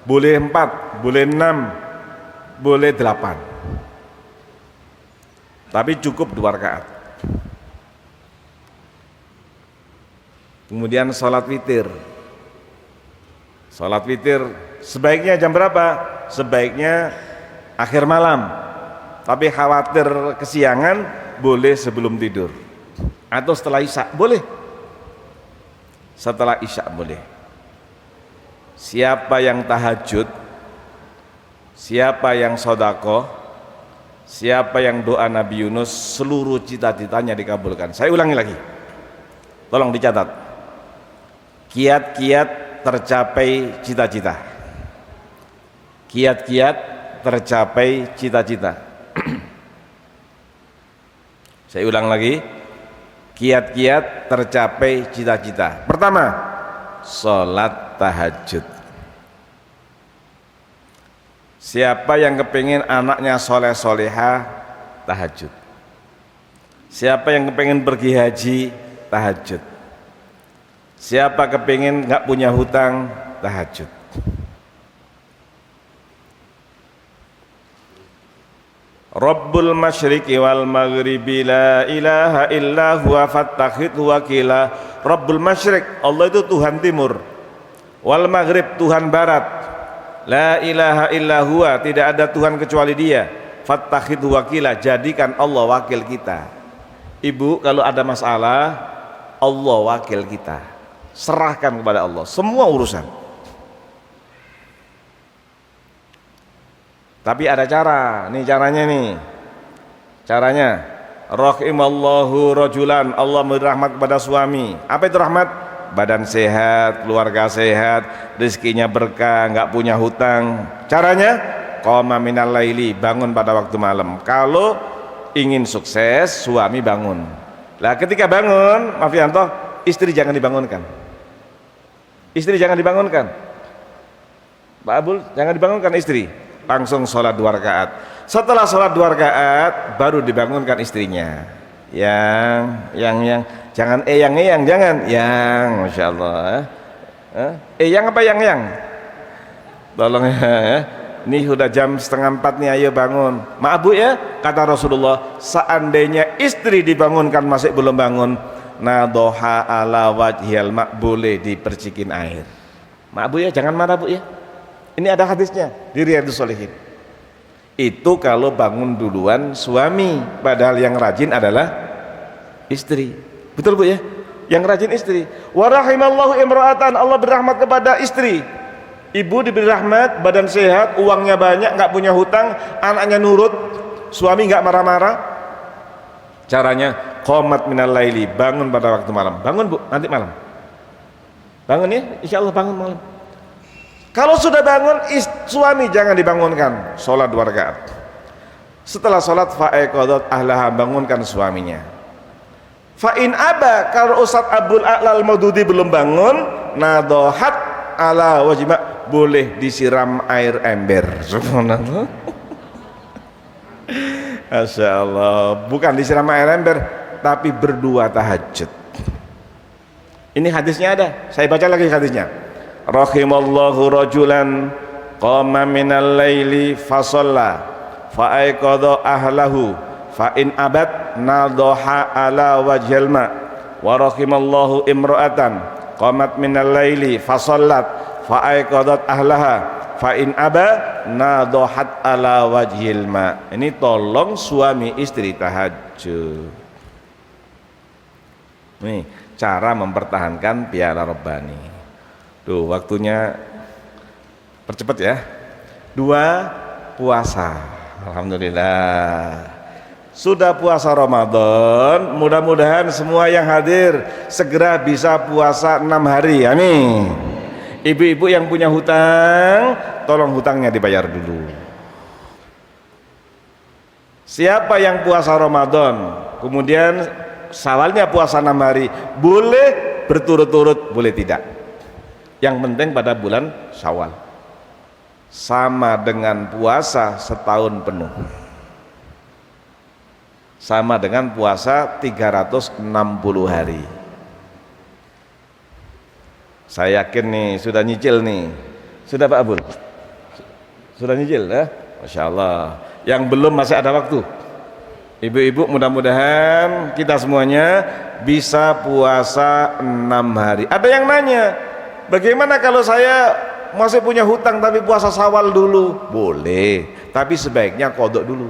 Boleh 4, boleh 6, boleh 8, tapi cukup 2 rakaat. Kemudian sholat witir. Sholat witir sebaiknya jam berapa? Sebaiknya akhir malam. Tapi khawatir kesiangan, boleh sebelum tidur atau setelah isya boleh. Setelah isya boleh. siapa yang tahajud, siapa yang sedekah, siapa yang doa Nabi Yunus, seluruh cita-citanya dikabulkan. Saya ulangi lagi, tolong dicatat. Kiat-kiat tercapai cita-cita. Kiat-kiat tercapai cita-cita. Saya ulang lagi, kiat-kiat tercapai cita-cita. Pertama, sholat tahajud. Siapa yang kepingin anaknya soleh soleha, tahajud. Siapa yang kepingin pergi haji, tahajud. Siapa kepingin nggak punya hutang, tahajud. Rabbul masyriqi wal maghribi la ilaha illa huwa fattakhidhu wakila. Rabbul masyriq, Allah itu Tuhan timur. Wal maghrib, Tuhan barat. La ilaha illa huwa, tidak ada Tuhan kecuali Dia. Fattakhidhu wakila, jadikan Allah wakil kita. Ibu, kalau ada masalah, Allah wakil kita. Serahkan kepada Allah semua urusan. Tapi ada cara, nih caranya nih. Caranya, rahimallahu rajulan, Allah memberi rahmat kepada suami. Apa itu rahmat? Badan sehat, keluarga sehat, rezekinya berkah, nggak punya hutang. Caranya, qoma minal laili, bangun pada waktu malam. Kalau ingin sukses, suami bangun. Lah ketika bangun, Mas Fianto, istri jangan dibangunkan. Istri jangan dibangunkan. Pak Abul, jangan dibangunkan istri. Langsung sholat 2 rakaat. Setelah sholat 2 rakaat baru dibangunkan istrinya. Yang jangan jangan yang, masya Allah. Yang apa yang? Tolong ya. Ini sudah jam 3:30 nih, ayo bangun. Maaf Bu ya, kata Rasulullah, seandainya istri dibangunkan masih belum bangun, nadoha ala wajhil mak, boleh dipercikin air. Maaf Bu ya, jangan marah Bu ya. Ini ada hadisnya di Riyadhus Shalihin. Itu kalau bangun duluan suami, padahal yang rajin adalah istri. Betul Bu ya? Yang rajin istri. Wa rahimallahu imra'atan, Allah berrahmat kepada istri. Ibu diberi rahmat, badan sehat, uangnya banyak, nggak punya hutang, anaknya nurut, suami nggak marah-marah. Caranya, qomat minal laili, bangun pada waktu malam. Bangun Bu, nanti malam. Bangun ya, insya Allah bangun malam. Kalau sudah bangun, suami jangan dibangunkan, sholat 2 rakaat. Setelah sholat, fa'aiqadat ahlaha, bangunkan suaminya. Fa'in aba, kalau Ustadz Abdul A'la Al-Maududi belum bangun, nadohat ala wajibah, boleh disiram air ember. Subhanallah. Masya Allah, bukan disiram air ember, tapi berdua tahajud. Ini hadisnya ada, saya baca lagi hadisnya. Rahimallahu rajulan qama minal laili fasalla fa'aiqadha ahlahu fa in abad nadoha ala wajhil ma. Wa rahimallahu imra'atan qamat minal laili fasallat fa'aiqadhat ahlaha fa in aba nadohat ala wajhil ma. Ini tolong suami istri tahajud. Nih cara mempertahankan piala Rabbani. Tuh waktunya percepat ya. 2, puasa. Alhamdulillah sudah puasa Ramadan. Mudah-mudahan semua yang hadir segera bisa puasa 6 hari. Amin. Ibu-ibu yang punya hutang, tolong hutangnya dibayar dulu. Siapa yang puasa Ramadan kemudian Syawalnya puasa 6 hari, boleh berturut-turut, boleh tidak. Yang penting pada bulan Syawal, sama dengan puasa setahun penuh, sama dengan puasa 360 hari. Saya yakin nih sudah nyicil nih, sudah Pak Abul? Sudah nyicil ya? Masya Allah. Yang belum masih ada waktu. Ibu-ibu, mudah-mudahan kita semuanya bisa puasa 6 hari. Ada yang nanya, bagaimana kalau saya masih punya hutang tapi puasa Syawal dulu? Boleh, tapi sebaiknya qodok dulu.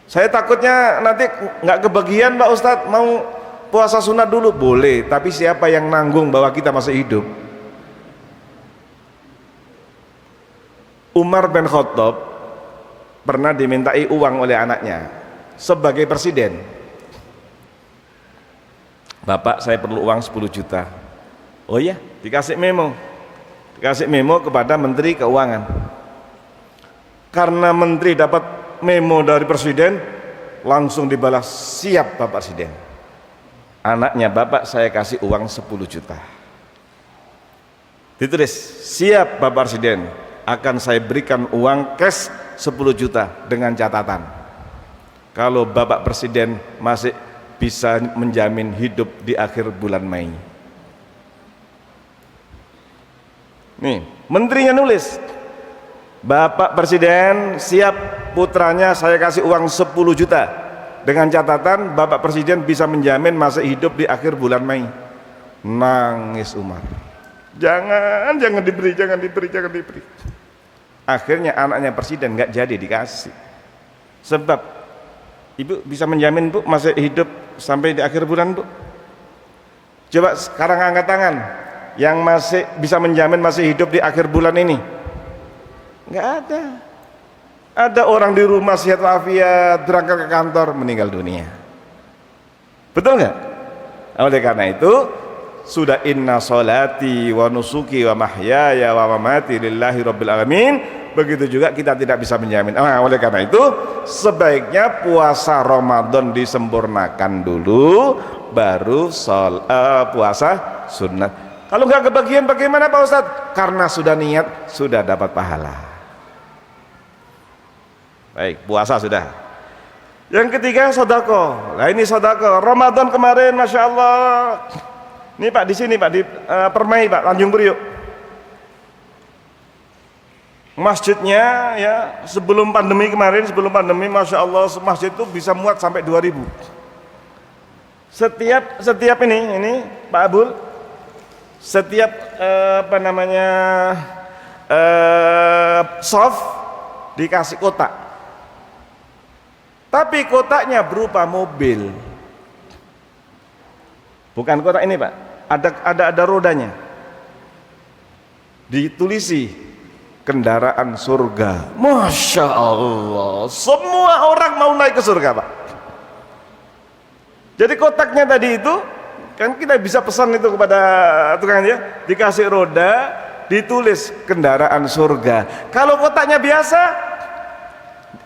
Saya takutnya nanti nggak kebagian Pak Ustadz, mau puasa sunat dulu. Boleh, tapi siapa yang nanggung bahwa kita masih hidup? Umar bin Khattab pernah dimintai uang oleh anaknya sebagai presiden. Bapak, saya perlu uang 10 juta. Oh ya, dikasih memo kepada Menteri Keuangan. Karena menteri dapat memo dari presiden, langsung dibalas, siap Bapak Presiden. Anaknya, Bapak, saya kasih uang 10 juta. Ditulis, siap Bapak Presiden, akan saya berikan uang cash 10 juta dengan catatan, kalau Bapak Presiden masih bisa menjamin hidup di akhir bulan Mei. Nih, menterinya nulis, Bapak Presiden siap putranya saya kasih uang 10 juta dengan catatan Bapak Presiden bisa menjamin masih hidup di akhir bulan Mei. Nangis Umar, jangan diberi. Akhirnya anaknya presiden nggak jadi dikasih, sebab ibu bisa menjamin bu masih hidup sampai di akhir bulan bu. Coba sekarang angkat tangan yang masih bisa menjamin masih hidup di akhir bulan ini. Nggak ada. Ada orang di rumah sehat walafiat, berangkat ke kantor, meninggal dunia. Betul nggak? Oleh karena itu sudah inna sholati wa nusuki wa mahyaya wa mamati lillahi rabbil alamin. Begitu juga kita tidak bisa menjamin. Oleh karena itu sebaiknya puasa Ramadan disempurnakan dulu, baru puasa sunat. Kalau nggak kebagian bagaimana Pak Ustadz? Karena sudah niat, sudah dapat pahala. Baik, puasa sudah. Yang ketiga sodako. Nah ini sodako Ramadan kemarin, masya Allah. Ini Pak di sini Pak di Permai Pak, Tanjung Priok. Masjidnya ya sebelum pandemi kemarin, masya Allah masjid itu bisa muat sampai 2000. Setiap ini Pak Abul, setiap soft dikasih kotak, tapi kotaknya berupa mobil, bukan kotak ini Pak, ada rodanya, ditulisi kendaraan surga. Masya Allah, semua orang mau naik ke surga Pak. Jadi kotaknya tadi itu kan kita bisa pesan itu kepada tukang ya, dikasih roda, ditulis kendaraan surga. Kalau kotaknya biasa,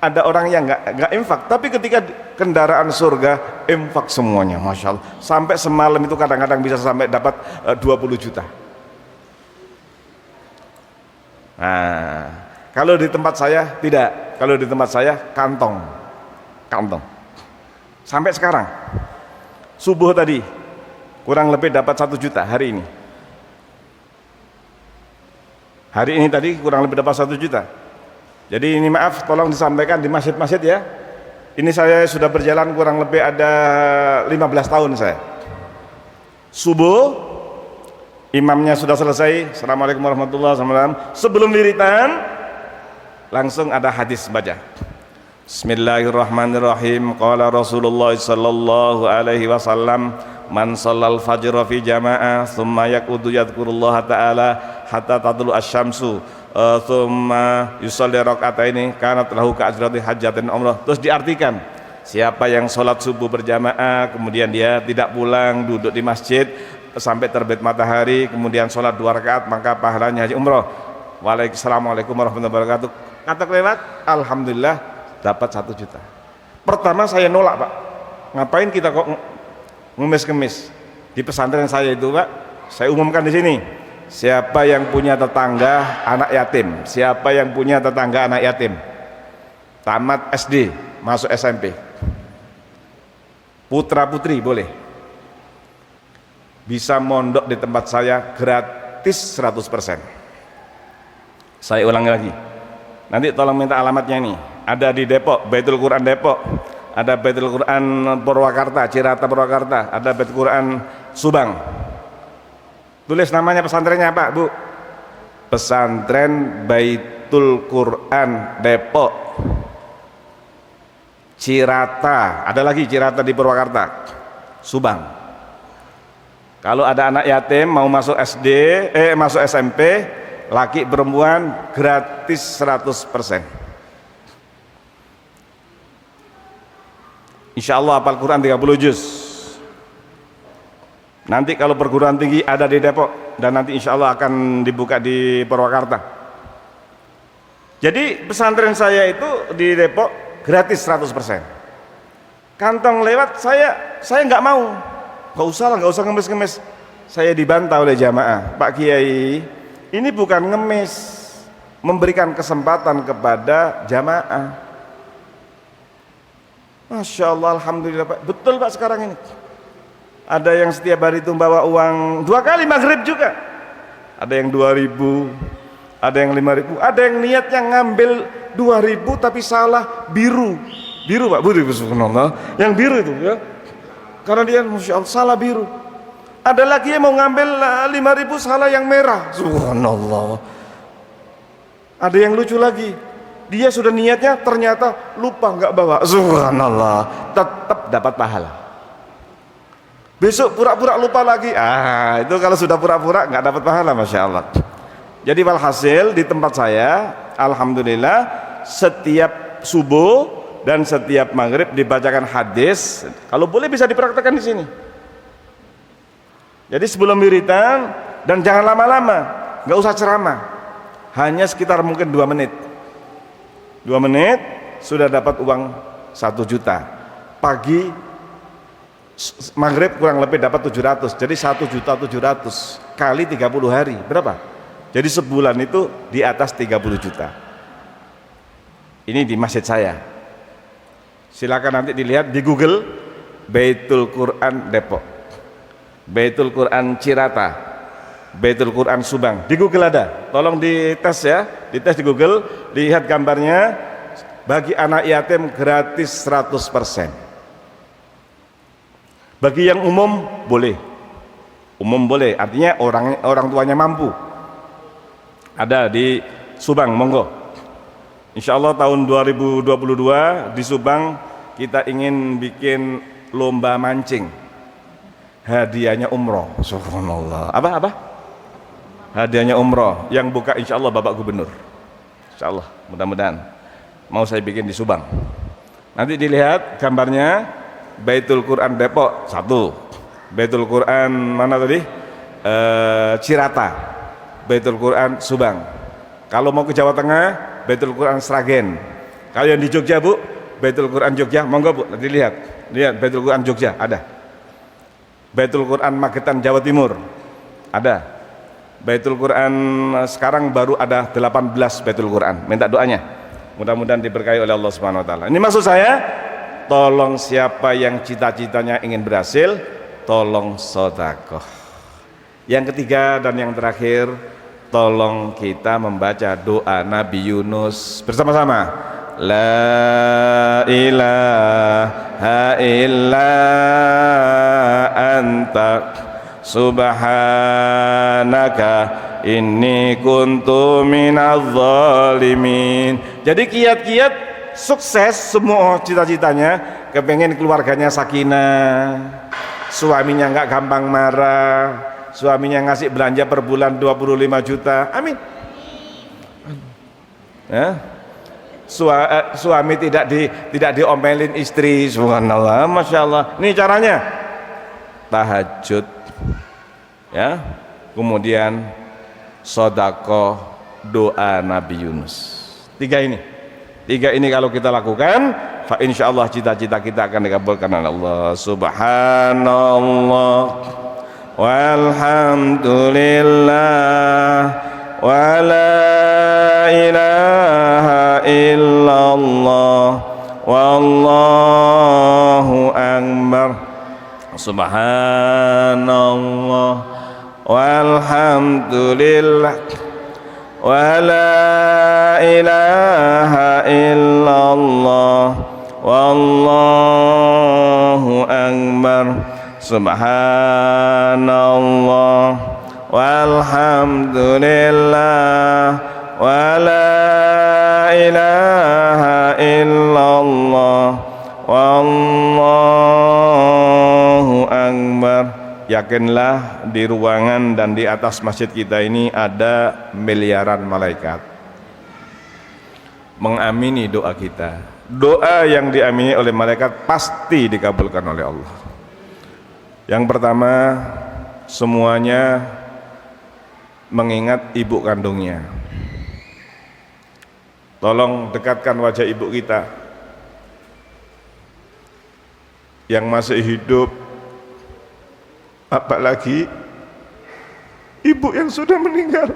ada orang yang nggak infak, tapi ketika kendaraan surga infak semuanya, masya Allah. Sampai semalam itu kadang-kadang bisa sampai dapat 20 juta. Nah, kalau di tempat saya tidak. Kalau di tempat saya kantong. Sampai sekarang subuh tadi kurang lebih dapat 1 juta hari ini. Hari ini tadi kurang lebih dapat 1 juta. Jadi ini maaf, tolong disampaikan di masjid-masjid ya. Ini saya sudah berjalan kurang lebih ada 15 tahun saya. Subuh imamnya sudah selesai, assalamualaikum warahmatullahi wabarakatuh. Sebelum wiritan langsung ada hadis baca. Bismillahirrahmanirrahim. Qala Rasulullah sallallahu alaihi wasallam, man shallal fajra fi jamaah thumma yaqudu yadhkurullaha ta'ala hatta tatlu asy-syamsu thumma yusalli raka'ataini kanat lahu ka'ajrati hajjatin umrah. Terus diartikan, siapa yang sholat subuh berjamaah kemudian dia tidak pulang, duduk di masjid sampai terbit matahari, kemudian sholat 2 rakaat, maka pahalanya haji umroh. Waalaikumsalam warahmatullahi wabarakatuh. Kata kelewat, alhamdulillah dapat 1 juta. Pertama saya nolak Pak, ngapain kita kok ngemis-ngemis di pesantren saya itu Pak. Saya umumkan di sini, siapa yang punya tetangga anak yatim, siapa yang punya tetangga anak yatim tamat SD masuk SMP, putra putri boleh, bisa mondok di tempat saya gratis 100%. Saya ulangi lagi, nanti tolong minta alamatnya ini. Ada di Depok, Baitul Quran Depok, ada Baitul Quran Purwakarta, Cirata Purwakarta, ada Baitul Quran Subang. Tulis namanya pesantrennya Pak Bu, Pesantren Baitul Quran Depok, Cirata, ada lagi Cirata di Purwakarta, Subang. Kalau ada anak yatim mau masuk SD, masuk SMP, laki perempuan gratis 100%. Insya Allah hafal Quran 30 juz. Nanti kalau perguruan tinggi ada di Depok, dan nanti insya Allah akan dibuka di Purwakarta. Jadi pesantren saya itu di Depok gratis 100%. Kantong lewat saya nggak mau, nggak usah ngemis-ngemis. Saya dibantah oleh jamaah, Pak Kiai, ini bukan ngemis, memberikan kesempatan kepada jamaah. Masya Allah, alhamdulillah Pak, betul Pak sekarang ini. Ada yang setiap hari itu bawa uang 2 kali maghrib juga. Ada yang 2.000, ada yang 5.000, ada yang niatnya ngambil 2.000 tapi salah biru Pak, biru subhanallah, yang biru itu ya, karena dia Masya Allah salah biru. Ada lagi yang mau ngambil 5.000 salah yang merah, subhanallah. Ada yang lucu lagi, dia sudah niatnya ternyata lupa nggak bawa, subhanallah, tetap dapat pahala. Besok pura-pura lupa lagi, itu kalau sudah pura-pura nggak dapat pahala, Masya Allah. Jadi walhasil di tempat saya alhamdulillah setiap subuh dan setiap maghrib dibacakan hadis, kalau boleh bisa dipraktekkan di sini. Jadi sebelum wiridan, dan jangan lama-lama, nggak usah ceramah, hanya sekitar mungkin 2 menit. 2 menit sudah dapat uang 1 juta. Pagi maghrib kurang lebih dapat 700, jadi 1.700.000 kali 30 hari berapa? Jadi sebulan itu di atas 30 juta. Ini di masjid saya. Silakan nanti dilihat di Google, Baitul Quran Depok, Baitul Quran Cirata, Baitul Quran Subang, di Google ada. Tolong dites ya, dites di Google, lihat gambarnya. Bagi anak yatim gratis 100%. Bagi yang umum boleh, artinya orang tuanya mampu. Ada di Subang, monggo. Insya Allah tahun 2022 di Subang kita ingin bikin lomba mancing, hadiahnya umroh, subhanallah. Apa? Hadiahnya umroh, yang buka insya Allah Bapak Gubernur. Insya Allah, mudah-mudahan mau saya bikin di Subang. Nanti dilihat gambarnya. Baitul Quran Depok 1, Baitul Quran mana tadi? Cirata, Baitul Quran Subang. Kalau mau ke Jawa Tengah, Baitul Quran Sragen. Kalau yang di Jogja Bu, Baitul Quran Jogja, monggo Bu, nanti lihat Baitul Quran Jogja ada. Baitul Quran Magetan Jawa Timur ada. Baitul Quran sekarang baru ada 18 Baitul Quran. Minta doanya, mudah-mudahan diberkahi oleh Allah Subhanahu Wa Taala. Ini maksud saya, tolong siapa yang cita-citanya ingin berhasil, tolong sedekah. Yang ketiga dan yang terakhir, tolong kita membaca doa Nabi Yunus bersama-sama. La ilaha illa anta subhanaka inni kuntu minadz zalimin. Jadi kiat-kiat sukses semua cita-citanya, kepengen keluarganya sakinah, suaminya nggak gampang marah, suaminya ngasih belanja per bulan 25 juta, amin ya. Suami tidak diomelin istri, subhanallah, masya Allah. Ini caranya tahajud ya, kemudian sedekah, doa Nabi Yunus. Tiga ini kalau kita lakukan, fa insyaallah cita-cita kita akan dikabulkan oleh Allah. Subhanallah walhamdulillah wa la ilaha illallah wallahu akbar. Subhanallah walhamdulillah wa la ilaha illallah wallahu akbar. Subhanallah walhamdulillah wa la ilaha illallah wallahu akbar. yakinlah di ruangan dan di atas masjid kita ini ada miliaran malaikat mengamini doa kita. Doa yang diamini oleh malaikat pasti dikabulkan oleh Allah. Yang pertama, semuanya mengingat ibu kandungnya. Tolong dekatkan wajah ibu kita yang masih hidup, apalagi ibu yang sudah meninggal.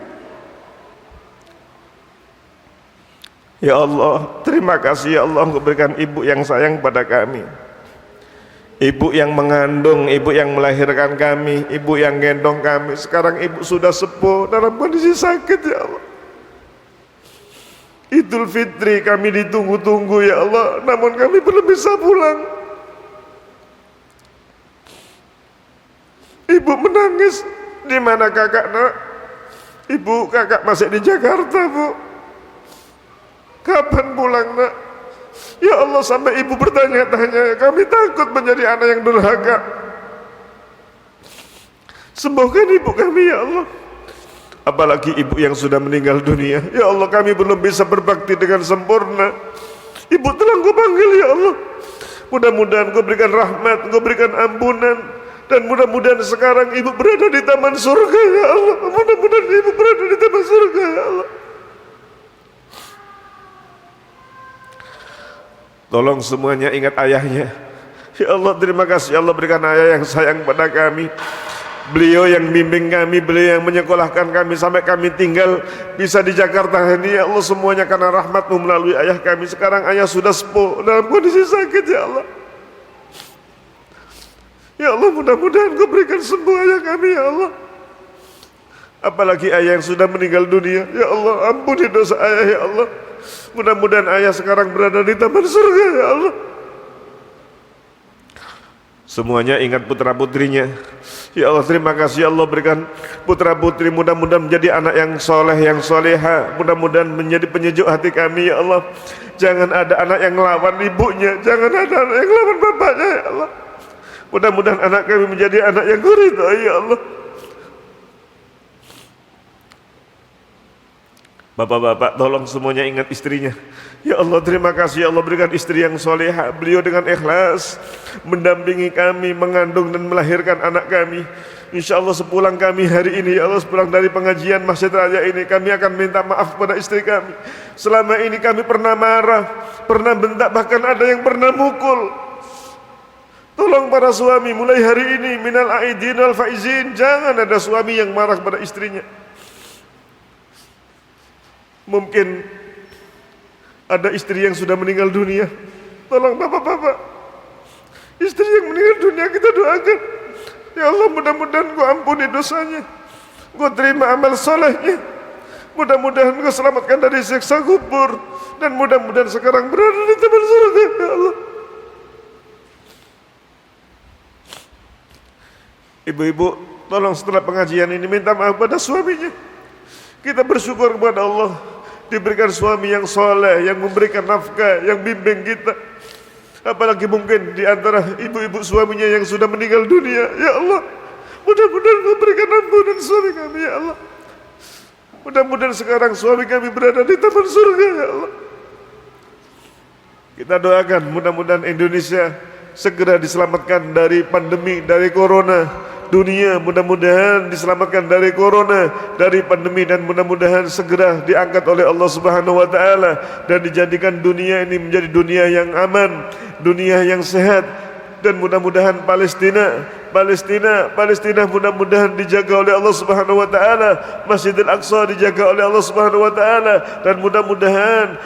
Ya Allah, terima kasih ya Allah, Engkau berikan ibu yang sayang pada kami, ibu yang mengandung, ibu yang melahirkan kami, ibu yang gendong kami. Sekarang ibu sudah sepuh dalam kondisi sakit ya Allah. Idul Fitri kami ditunggu-tunggu ya Allah, namun kami belum bisa pulang. Ibu menangis. Di mana kakak nak? Ibu, kakak masih di Jakarta bu. Kapan pulang nak? Ya Allah, sampai ibu bertanya-tanya, kami takut menjadi anak yang durhaka. Sembuhkan ibu kami ya Allah. Apalagi ibu yang sudah meninggal dunia. Ya Allah, kami belum bisa berbakti dengan sempurna. Ibu telah Engkau panggil ya Allah. Mudah-mudahan Engkau berikan rahmat, Engkau berikan ampunan, dan mudah-mudahan sekarang ibu berada di taman surga ya Allah. Mudah-mudahan ibu berada di taman surga ya Allah. Tolong semuanya ingat ayahnya. Ya Allah, terima kasih ya Allah, berikan ayah yang sayang pada kami. Beliau yang bimbing kami, beliau yang menyekolahkan kami sampai kami tinggal bisa di Jakarta ini ya Allah, semuanya karena rahmat-Mu melalui ayah kami. Sekarang ayah sudah sepuh dalam kondisi sakit ya Allah. Ya Allah, mudah-mudahan Kau berikan sembuh ayah kami ya Allah. Apalagi ayah yang sudah meninggal dunia. Ya Allah, ampuni dosa ayah ya Allah. Mudah-mudahan ayah sekarang berada di taman surga ya Allah. Semuanya ingat putra-putrinya. Ya Allah, terima kasih ya Allah, berikan putra-putri mudah-mudahan menjadi anak yang soleh, yang soleha. Mudah-mudahan menjadi penyejuk hati kami ya Allah. Jangan ada anak yang ngelawan ibunya, jangan ada anak yang ngelawan bapaknya ya Allah. Mudah-mudahan anak kami menjadi anak yang ridha ya Allah. Bapak-bapak, tolong semuanya ingat istrinya. Ya Allah, terima kasih ya Allah, berikan istri yang soleha. Beliau dengan ikhlas mendampingi kami, mengandung dan melahirkan anak kami. Insya Allah sepulang kami hari ini ya Allah, sepulang dari pengajian Masjid Raya ini, kami akan minta maaf kepada istri kami. Selama ini kami pernah marah, pernah bentak, bahkan ada yang pernah mukul. Tolong para suami, mulai hari ini minal aidin wal faizin, jangan ada suami yang marah kepada istrinya. Mungkin ada istri yang sudah meninggal dunia. Tolong bapak-bapak, istri yang meninggal dunia kita doakan. Ya Allah, mudah-mudahan Kau ampuni dosanya, Kau terima amal solehnya. Mudah-mudahan Kau selamatkan dari siksa kubur, dan mudah-mudahan sekarang berada di taman surga ya Allah. Ibu-ibu, tolong setelah pengajian ini minta maaf pada suaminya. Kita bersyukur kepada Allah diberikan suami yang soleh, yang memberikan nafkah, yang bimbing kita. Apalagi mungkin di antara ibu-ibu suaminya yang sudah meninggal dunia. Ya Allah, mudah-mudahan Kau berikan ampunan suami kami ya Allah. Mudah-mudahan sekarang suami kami berada di taman surga ya Allah. Kita doakan mudah-mudahan Indonesia segera diselamatkan dari pandemi, dari corona. Dunia mudah-mudahan diselamatkan dari corona, dari pandemi, dan mudah-mudahan segera diangkat oleh Allah Subhanahu wa taala dan dijadikan dunia ini menjadi dunia yang aman, dunia yang sehat. Dan mudah-mudahan Palestina mudah-mudahan dijaga oleh Allah Subhanahu wa taala, Masjidil Aqsa dijaga oleh Allah Subhanahu wa taala, dan mudah-mudahan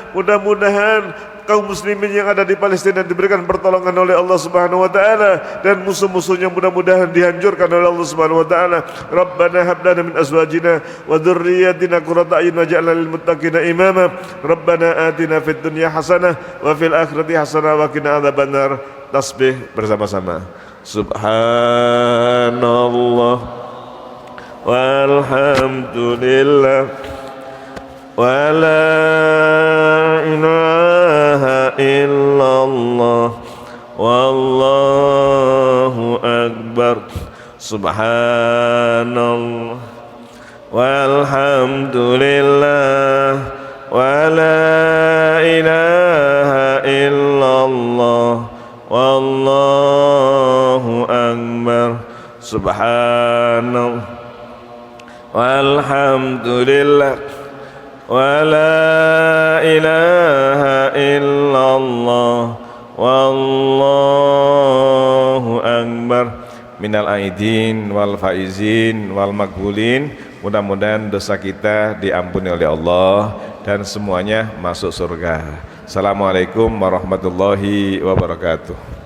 kaum muslimin yang ada di Palestina diberikan pertolongan oleh Allah Subhanahu wa taala, dan musuh-musuhnya mudah-mudahan dihancurkan oleh Allah Subhanahu wa taala. Rabbana hab lana min azwajina wa dhurriyyatina qurrata a'yun waj'alna lil muttaqina imama. Rabbana atina fid dunya hasanah wa fil akhirati hasanah wa qina adzabannar. Tasbih bersama-sama. Subhanallah walhamdulillah wa la ilaha illallah wallahu akbar. subhanallah walhamdulillah wa la ilaha illallah wallahu akbar subhanallah walhamdulillah wa la ilaha illallah wallahu akbar. Minal aidin wal faizin wal maghfulin. Mudah-mudahan dosa kita diampuni oleh Allah dan semuanya masuk surga. Assalamualaikum warahmatullahi wabarakatuh.